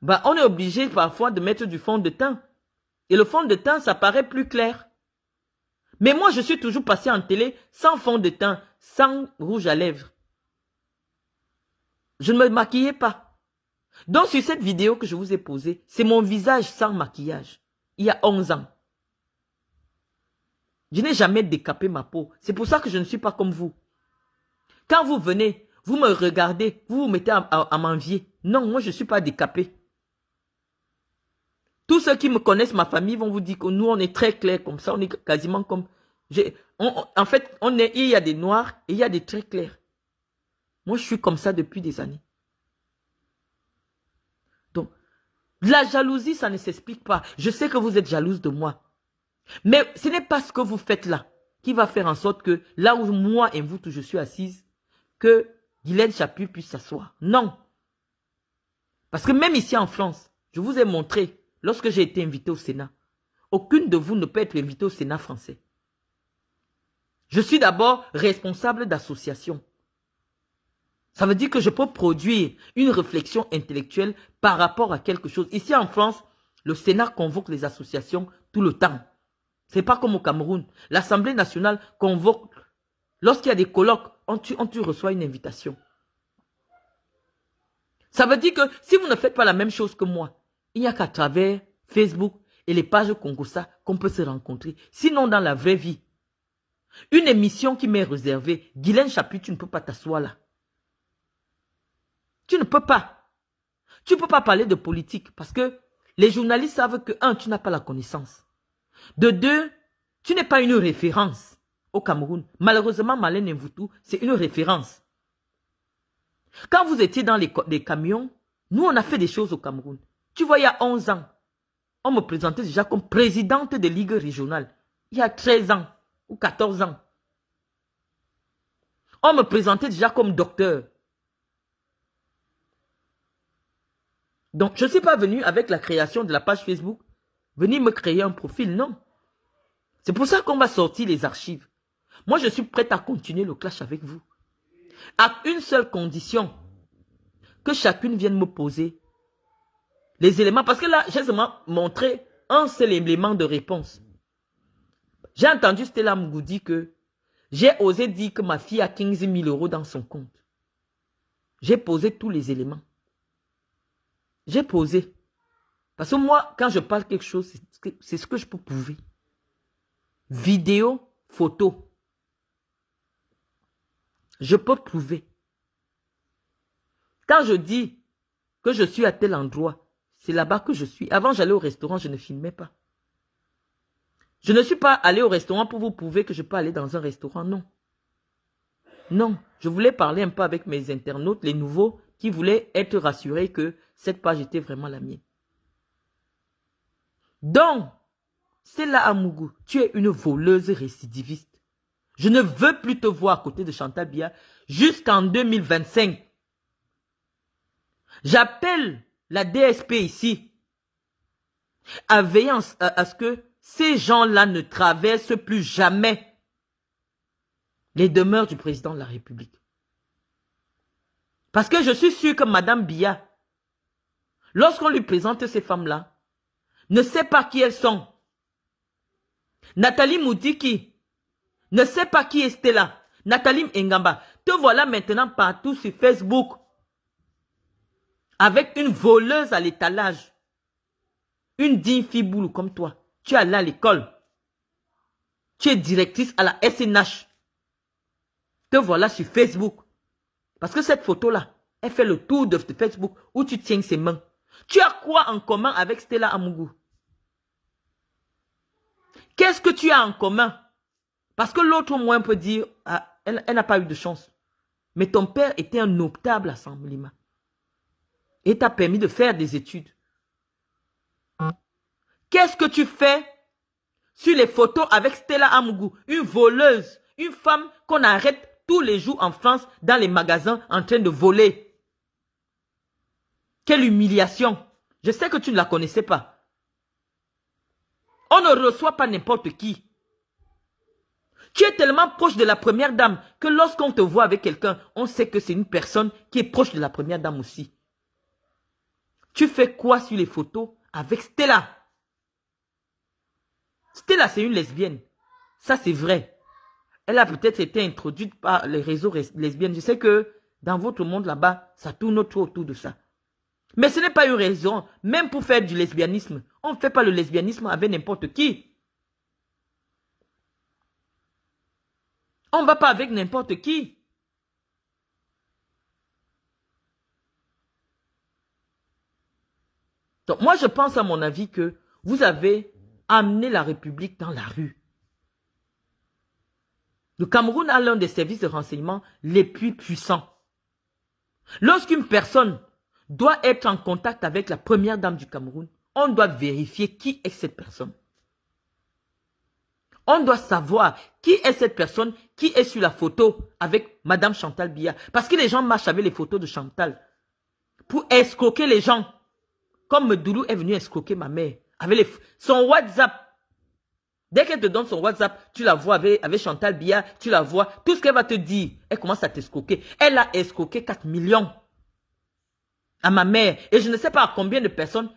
Bah, on est obligé parfois de mettre du fond de teint. Et le fond de teint, ça paraît plus clair. Mais moi, je suis toujours passé en télé sans fond de teint, sans rouge à lèvres. Je ne me maquillais pas. Donc, sur cette vidéo que je vous ai posée, c'est mon visage sans maquillage. Il y a 11 ans. Je n'ai jamais décapé ma peau. C'est pour ça que je ne suis pas comme vous. Quand vous venez, vous me regardez, vous vous mettez à m'envier. Non, moi je ne suis pas décapé. Tous ceux qui me connaissent, ma famille, vont vous dire que nous, on est très clairs comme ça. On est quasiment comme... en fait, il y a des noirs et il y a des très clairs. Moi, je suis comme ça depuis des années. Donc, la jalousie, ça ne s'explique pas. Je sais que vous êtes jalouse de moi. Mais ce n'est pas ce que vous faites là qui va faire en sorte que là où moi et vous, je suis assise, que Guylaine Chaput puisse s'asseoir. Non. Parce que même ici en France, je vous ai montré, lorsque j'ai été invité au Sénat, aucune de vous ne peut être invitée au Sénat français. Je suis d'abord responsable d'association. Ça veut dire que je peux produire une réflexion intellectuelle par rapport à quelque chose. Ici en France, le Sénat convoque les associations tout le temps. Ce n'est pas comme au Cameroun. L'Assemblée nationale convoque, lorsqu'il y a des colloques, tu reçois une invitation. Ça veut dire que si vous ne faites pas la même chose que moi, il n'y a qu'à travers Facebook et les pages Congossa qu'on peut se rencontrer. Sinon, dans la vraie vie, une émission qui m'est réservée, Guylaine Chaput, tu ne peux pas t'asseoir là. Tu ne peux pas. Tu ne peux pas parler de politique parce que les journalistes savent que, un, tu n'as pas la connaissance. De deux, tu n'es pas une référence au Cameroun. Malheureusement, Marlène Mvoutou, c'est une référence. Quand vous étiez dans les camions, nous, on a fait des choses au Cameroun. Tu vois, il y a 11 ans, on me présentait déjà comme présidente de Ligue régionale. Il y a 13 ans ou 14 ans. On me présentait déjà comme docteur. Donc, je ne suis pas venu avec la création de la page Facebook, venir me créer un profil, non. C'est pour ça qu'on va sortir les archives. Moi, je suis prête à continuer le clash avec vous. À une seule condition, que chacune vienne me poser les éléments. Parce que là, j'ai seulement montré un seul élément de réponse. J'ai entendu Stella Mugou dire que j'ai osé dire que ma fille a 15 000 € dans son compte. J'ai posé tous les éléments. J'ai posé. Parce que moi, quand je parle quelque chose, c'est ce que je peux prouver. Vidéo, photo. Je peux prouver. Quand je dis que je suis à tel endroit, c'est là-bas que je suis. Avant, j'allais au restaurant, je ne filmais pas. Je ne suis pas allé au restaurant pour vous prouver que je peux aller dans un restaurant, non. Non, je voulais parler un peu avec mes internautes, les nouveaux, qui voulaient être rassurés que cette page était vraiment la mienne. Donc, Stella Amougou, tu es une voleuse récidiviste. Je ne veux plus te voir à côté de Chantal Biya jusqu'en 2025. J'appelle la DSP ici à veiller à ce que ces gens-là ne traversent plus jamais les demeures du président de la République. Parce que je suis sûr que Madame Biya, lorsqu'on lui présente ces femmes-là, ne sait pas qui elles sont. Nathalie Moudiki ne sait pas qui est Stella. Nathalie Ngamba, te voilà maintenant partout sur Facebook avec une voleuse à l'étalage. Une digne fille boulou comme toi. Tu es allée à l'école. Tu es directrice à la SNH. Te voilà sur Facebook. Parce que cette photo-là, elle fait le tour de Facebook où tu tiens ses mains. Tu as quoi en commun avec Stella Amougou? Qu'est-ce que tu as en commun? Parce que l'autre moins peut dire, ah, elle n'a pas eu de chance. Mais ton père était un notable à Samblima. Et t'a permis de faire des études. Qu'est-ce que tu fais sur les photos avec Stella Amougou, une voleuse, une femme qu'on arrête tous les jours en France dans les magasins en train de voler? Quelle humiliation! Je sais que tu ne la connaissais pas. On ne reçoit pas n'importe qui. Tu es tellement proche de la première dame que lorsqu'on te voit avec quelqu'un, on sait que c'est une personne qui est proche de la première dame aussi. Tu fais quoi sur les photos avec Stella? Stella, c'est une lesbienne. Ça, c'est vrai. Elle a peut-être été introduite par les réseaux lesbiennes. Je sais que dans votre monde là-bas, ça tourne trop autour de ça. Mais ce n'est pas une raison, même pour faire du lesbianisme. On ne fait pas le lesbianisme avec n'importe qui. On ne va pas avec n'importe qui. Donc moi, je pense à mon avis que vous avez amené la République dans la rue. Le Cameroun a l'un des services de renseignement les plus puissants. Lorsqu'une personne doit être en contact avec la première dame du Cameroun, on doit vérifier qui est cette personne. On doit savoir qui est cette personne qui est sur la photo avec Madame Chantal Biya. Parce que les gens marchent avec les photos de Chantal pour escroquer les gens. Comme Medoulou est venu escroquer ma mère. Avec son WhatsApp. Dès qu'elle te donne son WhatsApp, tu la vois avec Chantal Biya, tu la vois. Tout ce qu'elle va te dire, elle commence à t'escroquer. Elle a escroqué 4 millions à ma mère. Et je ne sais pas à combien de personnes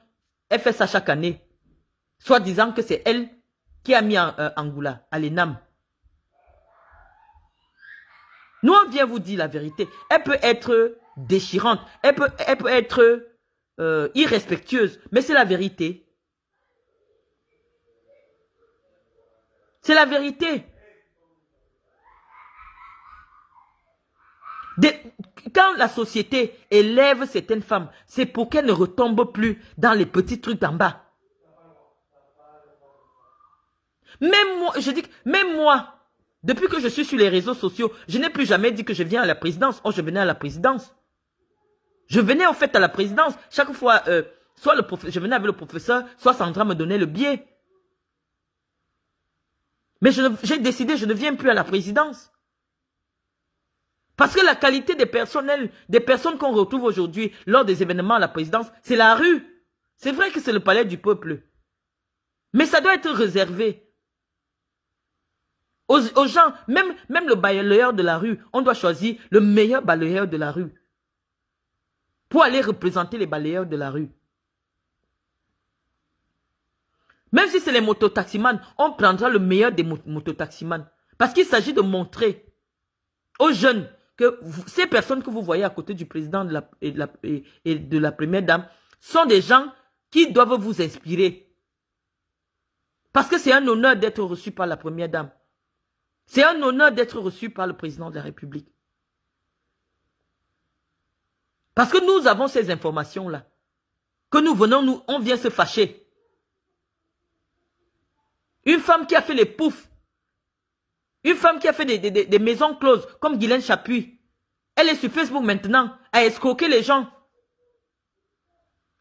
elle fait ça chaque année. Soit disant que c'est elle qui a mis en Angoula, à l'ENAM. Nous, on vient vous dire la vérité. Elle peut être déchirante. Elle peut être irrespectueuse. Mais c'est la vérité. C'est la vérité. Quand la société élève certaines femmes, c'est pour qu'elles ne retombent plus dans les petits trucs d'en bas. Même moi, je dis que même moi, depuis que je suis sur les réseaux sociaux, je n'ai plus jamais dit que je viens à la présidence. Oh, je venais à la présidence. Je venais en fait à la présidence. Chaque fois, soit je venais avec le professeur, soit Sandra me donnait le billet. Mais j'ai décidé, je ne viens plus à la présidence. Parce que la qualité des personnes qu'on retrouve aujourd'hui lors des événements à la présidence, c'est la rue. C'est vrai que c'est le palais du peuple. Mais ça doit être réservé. Aux gens, même le balayeur de la rue, on doit choisir le meilleur balayeur de la rue. Pour aller représenter les balayeurs de la rue. Même si c'est les mototaximans, on prendra le meilleur des mototaximans. Parce qu'il s'agit de montrer aux jeunes que ces personnes que vous voyez à côté du président et de la première dame sont des gens qui doivent vous inspirer. Parce que c'est un honneur d'être reçu par la première dame. C'est un honneur d'être reçu par le président de la République. Parce que nous avons ces informations-là. Que nous venons, on vient se fâcher. Une femme qui a fait les poufs. Une femme qui a fait des maisons closes, comme Guylaine Chapuis. Elle est sur Facebook maintenant, à escroquer les gens.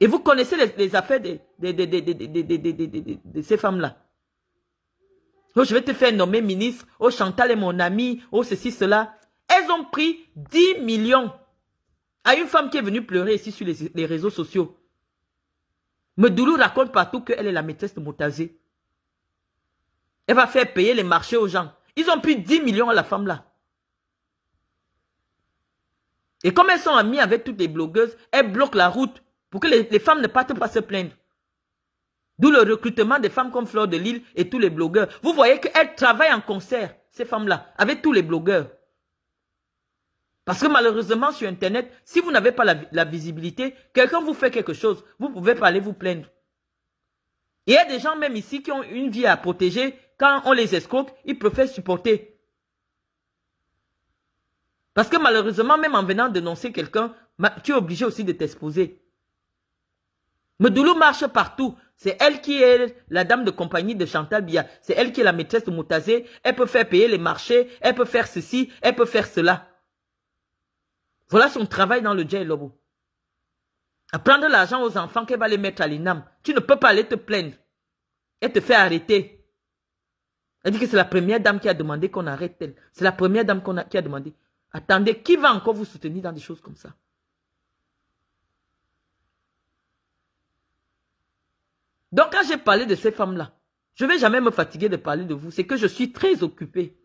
Et vous connaissez les affaires de ces femmes-là. Oh, je vais te faire nommer ministre. Oh, Chantal est mon amie. Oh, ceci, cela. Elles ont pris 10 millions à une femme qui est venue pleurer ici sur les réseaux sociaux. Medoulou raconte partout qu'elle est la maîtresse de Motazé. Elle va faire payer les marchés aux gens. Ils ont pris 10 millions à la femme là. Et comme elles sont amies avec toutes les blogueuses, elles bloquent la route pour que les femmes ne partent pas se plaindre. D'où le recrutement des femmes comme Fleur de Lille et tous les blogueurs. Vous voyez qu'elles travaillent en concert, ces femmes-là, avec tous les blogueurs. Parce que malheureusement, sur Internet, si vous n'avez pas la visibilité, quelqu'un vous fait quelque chose, vous pouvez pas aller vous plaindre. Il y a des gens même ici qui ont une vie à protéger. Quand on les escroque, ils préfèrent supporter. Parce que malheureusement, même en venant dénoncer quelqu'un, tu es obligé aussi de t'exposer. Medoulou marche partout. C'est elle qui est la dame de compagnie de Chantal Biya. C'est elle qui est la maîtresse de Motazé. Elle peut faire payer les marchés. Elle peut faire ceci. Elle peut faire cela. Voilà son travail dans le Djay Lobo. À prendre l'argent aux enfants qu'elle va les mettre à l'INAM. Tu ne peux pas aller te plaindre. Elle te fait arrêter. Elle dit que c'est la première dame qui a demandé qu'on arrête elle. C'est la première dame qui a demandé. Attendez, qui va encore vous soutenir dans des choses comme ça? Donc quand j'ai parlé de ces femmes-là, je ne vais jamais me fatiguer de parler de vous. C'est que je suis très occupé.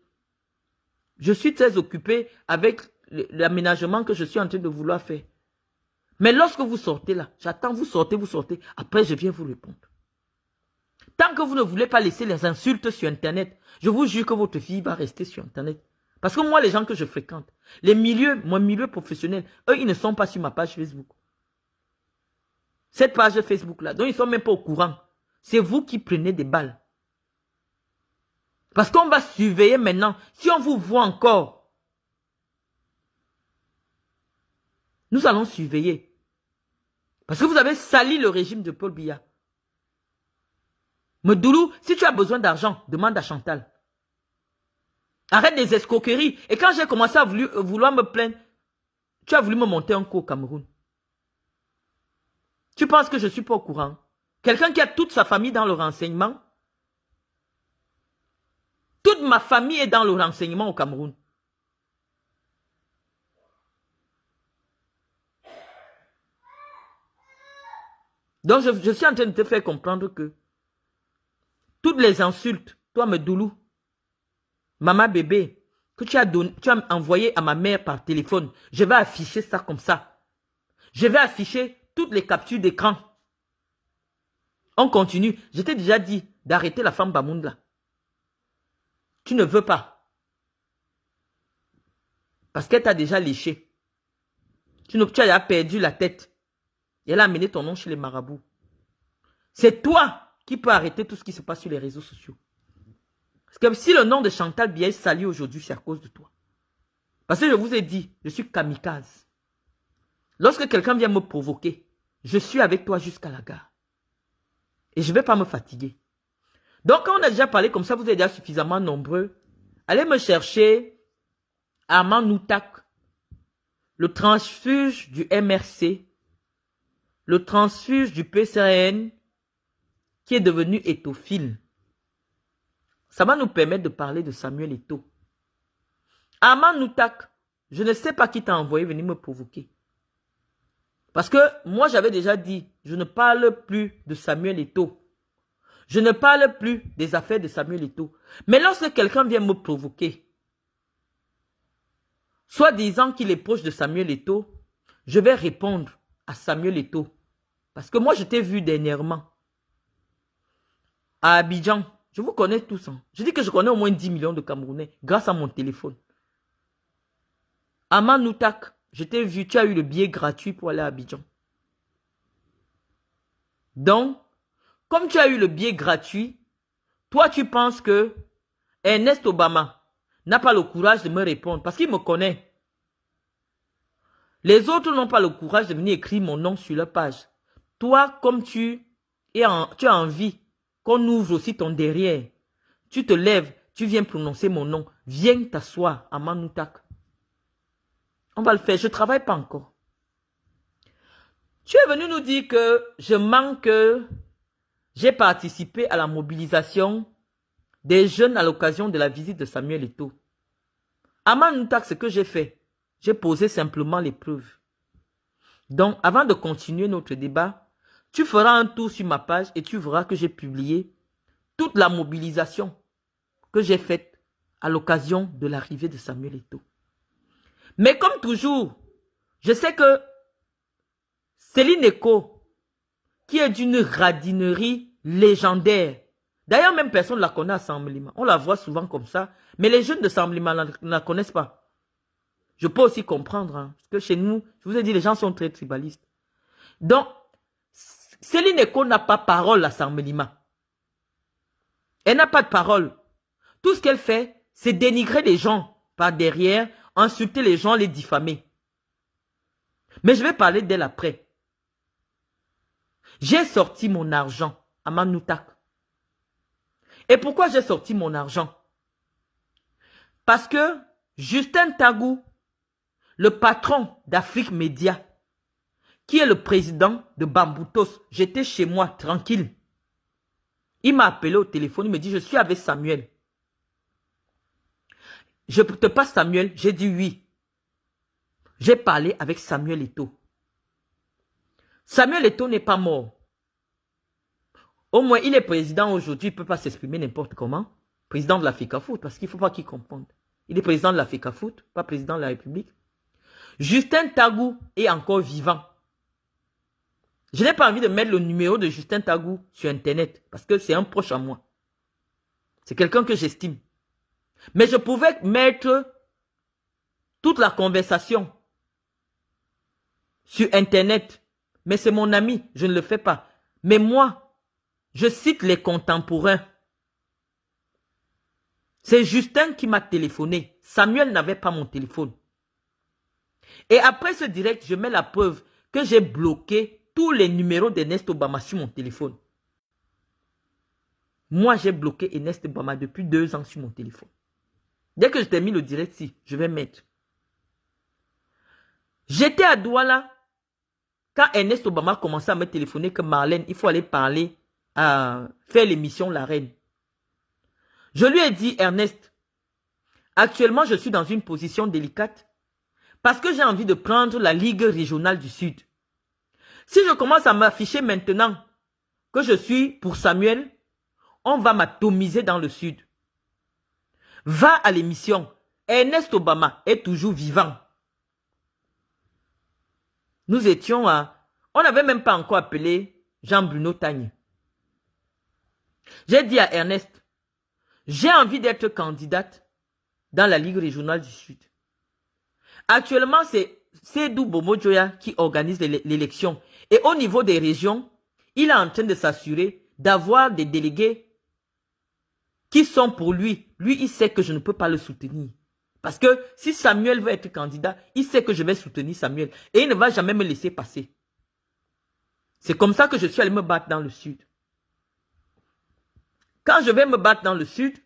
Je suis très occupé avec l'aménagement que je suis en train de vouloir faire. Mais lorsque vous sortez là, j'attends, vous sortez. Après, je viens vous répondre. Tant que vous ne voulez pas laisser les insultes sur Internet, je vous jure que votre fille va rester sur Internet. Parce que moi, les gens que je fréquente, mon milieu professionnel, eux, ils ne sont pas sur ma page Facebook. Cette page Facebook-là, donc ils ne sont même pas au courant. C'est vous qui prenez des balles. Parce qu'on va surveiller maintenant. Si on vous voit encore, nous allons surveiller. Parce que vous avez sali le régime de Paul Biya. Medoulou, si tu as besoin d'argent, demande à Chantal. Arrête des escroqueries. Et quand j'ai commencé à vouloir me plaindre, tu as voulu me monter un coup au Cameroun. Tu penses que je ne suis pas au courant? Quelqu'un qui a toute sa famille dans le renseignement. Toute ma famille est dans le renseignement au Cameroun. Donc je suis en train de te faire comprendre que toutes les insultes, toi Medoulou, maman bébé, que tu as envoyé à ma mère par téléphone, je vais afficher ça comme ça. Je vais afficher toutes les captures d'écran. On continue. Je t'ai déjà dit d'arrêter la femme Bamoun là. Tu ne veux pas. Parce qu'elle t'a déjà léché. Tu as déjà perdu la tête. Et elle a amené ton nom chez les marabouts. C'est toi qui peux arrêter tout ce qui se passe sur les réseaux sociaux. Parce que si le nom de Chantal Biya est sali aujourd'hui, c'est à cause de toi. Parce que je vous ai dit, je suis kamikaze. Lorsque quelqu'un vient me provoquer, je suis avec toi jusqu'à la gare. Et je ne vais pas me fatiguer. Donc, quand on a déjà parlé comme ça, vous êtes déjà suffisamment nombreux. Allez me chercher Armand Noutak, le transfuge du MRC, le transfuge du PCRN, qui est devenu étophile. Ça va nous permettre de parler de Samuel Eto'o. Armand Noutak, je ne sais pas qui t'a envoyé venir me provoquer. Parce que moi, j'avais déjà dit, je ne parle plus de Samuel Eto'o. Je ne parle plus des affaires de Samuel Eto'o. Mais lorsque quelqu'un vient me provoquer, soit disant qu'il est proche de Samuel Eto'o, je vais répondre à Samuel Eto'o. Parce que moi, je t'ai vu dernièrement à Abidjan. Je vous connais tous. Hein. Je dis que je connais au moins 10 millions de Camerounais grâce à mon téléphone. Armand Noutak, je t'ai vu, tu as eu le billet gratuit pour aller à Abidjan. Donc, comme tu as eu le billet gratuit, toi tu penses que Ernest Obama n'a pas le courage de me répondre parce qu'il me connaît. Les autres n'ont pas le courage de venir écrire mon nom sur leur page. Toi, comme tu as envie qu'on ouvre aussi ton derrière, tu te lèves, tu viens prononcer mon nom. Viens t'asseoir à Manoutak. On va le faire, je ne travaille pas encore. Tu es venu nous dire que je manque, j'ai participé à la mobilisation des jeunes à l'occasion de la visite de Samuel Eto'o. À Manoutak, ce que j'ai fait, j'ai posé simplement les preuves. Donc, avant de continuer notre débat, tu feras un tour sur ma page et tu verras que j'ai publié toute la mobilisation que j'ai faite à l'occasion de l'arrivée de Samuel Eto'o. Mais comme toujours, je sais que Céline Eko, qui est d'une radinerie légendaire, d'ailleurs même personne ne la connaît à Samblima, on la voit souvent comme ça, mais les jeunes de Samblima ne la connaissent pas. Je peux aussi comprendre, hein, parce que chez nous, je vous ai dit, les gens sont très tribalistes. Donc, Céline Eko n'a pas parole à Samblima. Elle n'a pas de parole. Tout ce qu'elle fait, c'est dénigrer les gens par derrière, insulter les gens, les diffamer. Mais je vais parler d'elle après. J'ai sorti mon argent à Manoutak. Et pourquoi j'ai sorti mon argent? Parce que Justin Tagou, le patron d'Afrique Média, qui est le président de Bamboutos, j'étais chez moi, tranquille. Il m'a appelé au téléphone, il me dit, je suis avec Samuel. Je te passe Samuel, j'ai dit oui. J'ai parlé avec Samuel Eto'o. Samuel Eto'o n'est pas mort. Au moins, il est président aujourd'hui, il ne peut pas s'exprimer n'importe comment. Président de la FECAFOOT, parce qu'il ne faut pas qu'il comprenne. Il est président de la FECAFOOT, pas président de la République. Justin Tagou est encore vivant. Je n'ai pas envie de mettre le numéro de Justin Tagou sur Internet, parce que c'est un proche à moi. C'est quelqu'un que j'estime. Mais je pouvais mettre toute la conversation sur Internet. Mais c'est mon ami, je ne le fais pas. Mais moi, je cite les contemporains. C'est Justin qui m'a téléphoné. Samuel n'avait pas mon téléphone. Et après ce direct, je mets la preuve que j'ai bloqué tous les numéros d'Ernest Obama sur mon téléphone. Moi, j'ai bloqué Ernest Obama depuis 2 ans sur mon téléphone. Dès que je t'ai mis le direct ici, je vais mettre. J'étais à Douala quand Ernest Obama commençait à me téléphoner que Marlène, il faut aller parler, à faire l'émission La Reine. Je lui ai dit, Ernest, actuellement, je suis dans une position délicate parce que j'ai envie de prendre la Ligue régionale du Sud. Si je commence à m'afficher maintenant que je suis pour Samuel, on va m'atomiser dans le Sud. Va à l'émission. Ernest Obama est toujours vivant. Nous étions à... On n'avait même pas encore appelé Jean-Bruno Tagne. J'ai dit à Ernest, j'ai envie d'être candidate dans la Ligue régionale du Sud. Actuellement, c'est Seydou Bomojoya qui organise l'élection. Et au niveau des régions, il est en train de s'assurer d'avoir des délégués qui sont pour lui. Lui, il sait que je ne peux pas le soutenir. Parce que si Samuel veut être candidat, il sait que je vais soutenir Samuel. Et il ne va jamais me laisser passer. C'est comme ça que je suis allé me battre dans le Sud. Quand je vais me battre dans le Sud,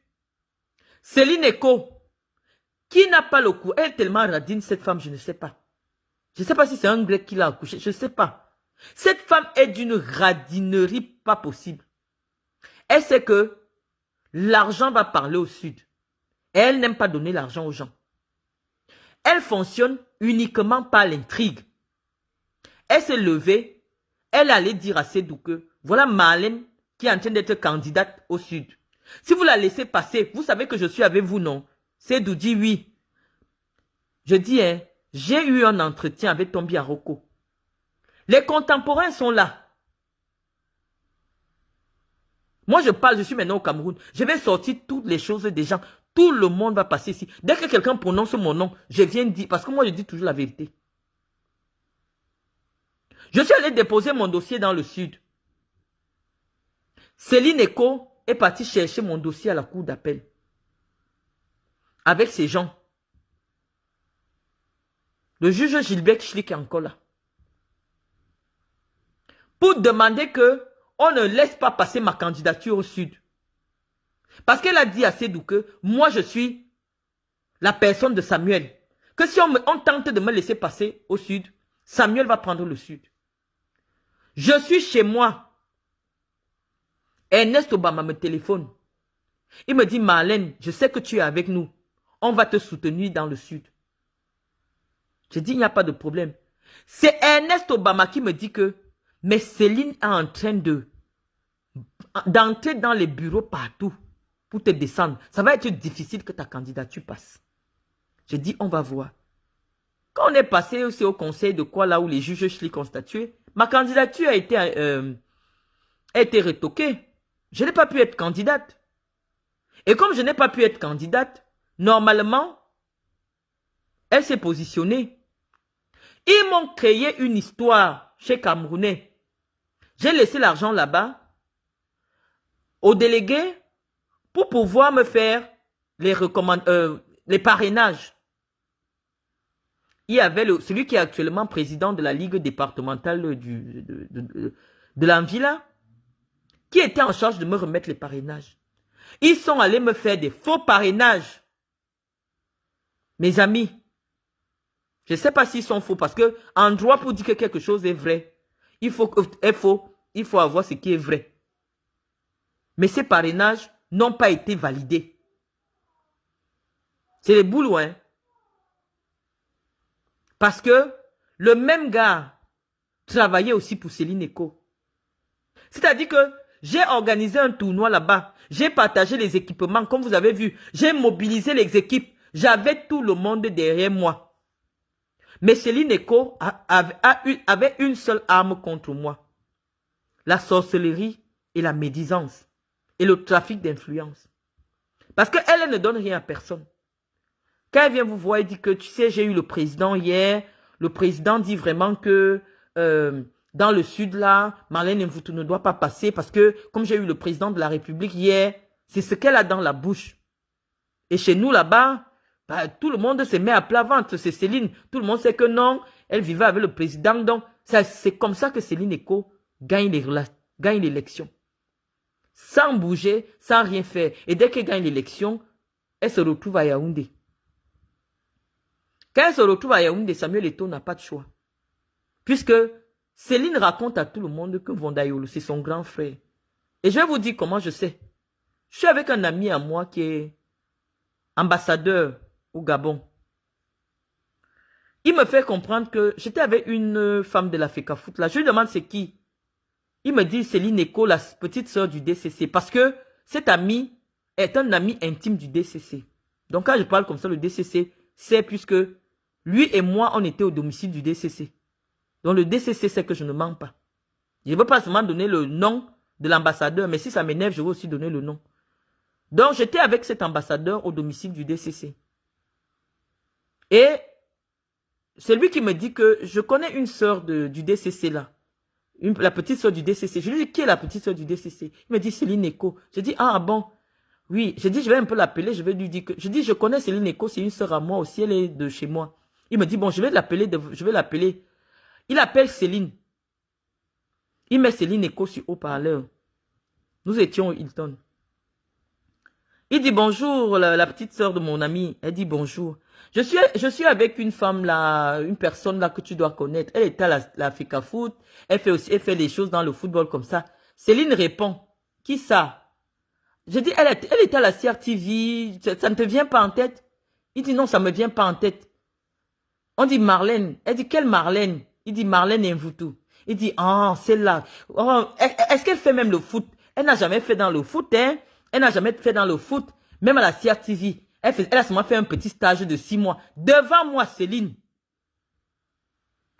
Céline Eko, qui n'a pas le coup, elle est tellement radine, cette femme, je ne sais pas. Je ne sais pas si c'est un grec qui l'a accouché, je ne sais pas. Cette femme est d'une radinerie pas possible. Elle sait que l'argent va parler au Sud. Et elle n'aime pas donner l'argent aux gens. Elle fonctionne uniquement par l'intrigue. Elle s'est levée, elle allait dire à Seydou que voilà Marlène qui est en train d'être candidate au Sud. Si vous la laissez passer, vous savez que je suis avec vous, non? Seydou dit oui. Je dis, hein, j'ai eu un entretien avec Tombi Aroko. Les contemporains sont là. Moi, je parle, je suis maintenant au Cameroun. Je vais sortir toutes les choses des gens. Tout le monde va passer ici. Dès que quelqu'un prononce mon nom, je viens dire, parce que moi, je dis toujours la vérité. Je suis allé déposer mon dossier dans le Sud. Céline Eko est partie chercher mon dossier à la cour d'appel. Avec ces gens. Le juge Gilbert Schlick est encore là. Pour demander que on ne laisse pas passer ma candidature au Sud. Parce qu'elle a dit à Seydou que moi je suis la personne de Samuel. Que si on tente de me laisser passer au Sud, Samuel va prendre le Sud. Je suis chez moi. Ernest Obama me téléphone. Il me dit, Marlène, je sais que tu es avec nous. On va te soutenir dans le Sud. Je dis, il n'y a pas de problème. C'est Ernest Obama qui me dit que, mais Céline est en train d'entrer dans les bureaux partout pour te descendre. Ça va être difficile que ta candidature passe. Je dis, on va voir. Quand on est passé aussi au conseil de quoi là où les juges Schlick ont statué, ma candidature a été retoquée. Je n'ai pas pu être candidate. Et comme je n'ai pas pu être candidate, normalement, elle s'est positionnée. Ils m'ont créé une histoire chez Camerounais. J'ai laissé l'argent là-bas aux délégués pour pouvoir me faire les parrainages. Il y avait celui qui est actuellement président de la Ligue départementale de l'Anvila, qui était en charge de me remettre les parrainages. Ils sont allés me faire des faux parrainages. Mes amis, je ne sais pas s'ils sont faux parce que en droit, pour dire que quelque chose est vrai, il faut avoir ce qui est vrai. Mais ces parrainages n'ont pas été validés. C'est les boulots, hein. Parce que le même gars travaillait aussi pour Céline Eko. C'est-à-dire que j'ai organisé un tournoi là-bas. J'ai partagé les équipements, comme vous avez vu. J'ai mobilisé les équipes. J'avais tout le monde derrière moi. Mais Céline Eko avait une seule arme contre moi. La sorcellerie et la médisance. Et le trafic d'influence. Parce qu'elle ne donne rien à personne. Quand elle vient vous voir, elle dit que, tu sais, j'ai eu le président hier. Le président dit vraiment que dans le sud, là, Marlène Mvutu ne doit pas passer parce que, comme j'ai eu le président de la République hier, c'est ce qu'elle a dans la bouche. Et chez nous, là-bas, bah, tout le monde se met à plat ventre. C'est Céline. Tout le monde sait que non, elle vivait avec le président. Donc, c'est comme ça que Céline Eko gagne l'élection. Sans bouger, sans rien faire. Et dès qu'elle gagne l'élection, elle se retrouve à Yaoundé. Quand elle se retrouve à Yaoundé, Samuel Eto'o n'a pas de choix. Puisque Céline raconte à tout le monde que Vondayolo, c'est son grand frère. Et je vais vous dire comment je sais. Je suis avec un ami à moi qui est ambassadeur au Gabon. Il me fait comprendre que j'étais avec une femme de la FECAFOOT. Là, je lui demande c'est qui. Il me dit Céline Eko, la petite sœur du DCC. Parce que cet ami est un ami intime du DCC. Donc quand je parle comme ça, le DCC, c'est puisque lui et moi, on était au domicile du DCC. Donc le DCC sait que je ne mens pas. Je ne veux pas seulement donner le nom de l'ambassadeur, mais si ça m'énerve, je veux aussi donner le nom. Donc j'étais avec cet ambassadeur au domicile du DCC. Et c'est lui qui me dit que je connais une sœur du DCC là. La petite sœur du DCC. Je lui dis, qui est la petite sœur du DCC? Il me dit, Céline Eko. Je dis, ah bon? Oui. Je dis, je vais un peu l'appeler. Je vais lui dire que... Je dis, je connais Céline Eko. C'est une sœur à moi aussi. Elle est de chez moi. Il me dit, bon, je vais l'appeler. Il appelle Céline. Il met Céline Eko sur haut-parleur. Nous étions au Hilton. Il dit, bonjour, la petite sœur de mon ami. Elle dit, bonjour. Je suis avec une femme là, une personne là que tu dois connaître. Elle était à la FECAFOOT. Elle fait des choses dans le football comme ça. Céline répond. Qui ça? Je dis, elle était à la CRTV. Ça ne te vient pas en tête? Il dit, non, ça ne me vient pas en tête. On dit Marlène. Elle dit, quelle Marlène? Il dit, Marlène Mvutu. Il dit, ah, celle-là. Oh, est-ce qu'elle fait même le foot? Elle n'a jamais fait dans le foot, hein? Elle n'a jamais fait dans le foot. Même à la CRTV. Elle a seulement fait un petit stage de 6 mois. Devant moi, Céline.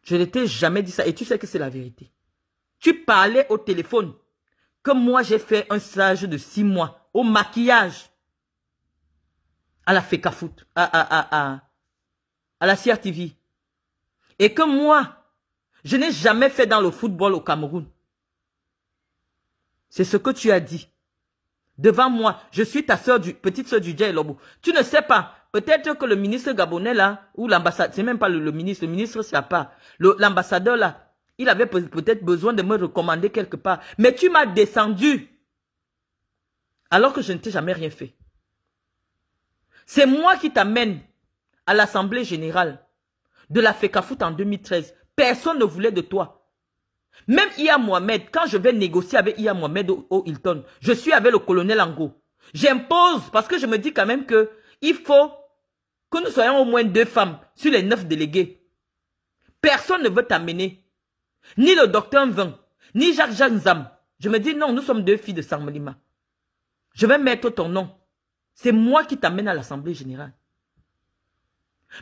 Je ne t'ai jamais dit ça. Et tu sais que c'est la vérité. Tu parlais au téléphone. Que moi, j'ai fait un stage de 6 mois. Au maquillage. À la FECAFOOT. À la CRTV. Et que moi, je n'ai jamais fait dans le football au Cameroun. C'est ce que tu as dit. Devant moi, je suis ta petite soeur du Djay Lobo. Tu ne sais pas. Peut-être que le ministre gabonais là, ou l'ambassadeur, c'est même pas le ministre c'est à part. L'ambassadeur là, il avait peut-être besoin de me recommander quelque part. Mais tu m'as descendu. Alors que je ne t'ai jamais rien fait. C'est moi qui t'amène à l'Assemblée générale de la FECAFOOT en 2013. Personne ne voulait de toi. Même Iya Mohamed, quand je vais négocier avec Iya Mohamed au Hilton, je suis avec le colonel Ango. J'impose parce que je me dis quand même que il faut que nous soyons au moins 2 femmes sur les 9 délégués. Personne ne veut t'amener. Ni le docteur Nvin, ni Jacques Nzam. Je me dis non, nous sommes 2 filles de Sangmalima. Je vais mettre ton nom. C'est moi qui t'amène à l'Assemblée générale.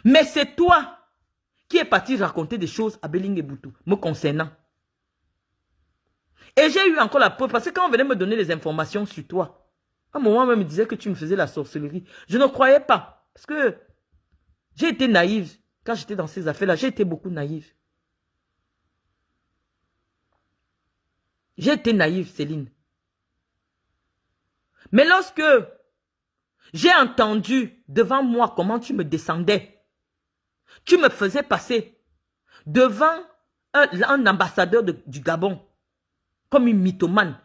Mais c'est toi qui es parti raconter des choses à Belling et Boutou, me concernant. Et j'ai eu encore la preuve, parce que quand on venait me donner les informations sur toi, à un moment, on me disait que tu me faisais la sorcellerie. Je ne croyais pas, parce que j'ai été naïve. Quand j'étais dans ces affaires-là, j'ai été beaucoup naïve. J'ai été naïve, Céline. Mais lorsque j'ai entendu devant moi comment tu me descendais, tu me faisais passer devant un ambassadeur du Gabon, comme une mythomane.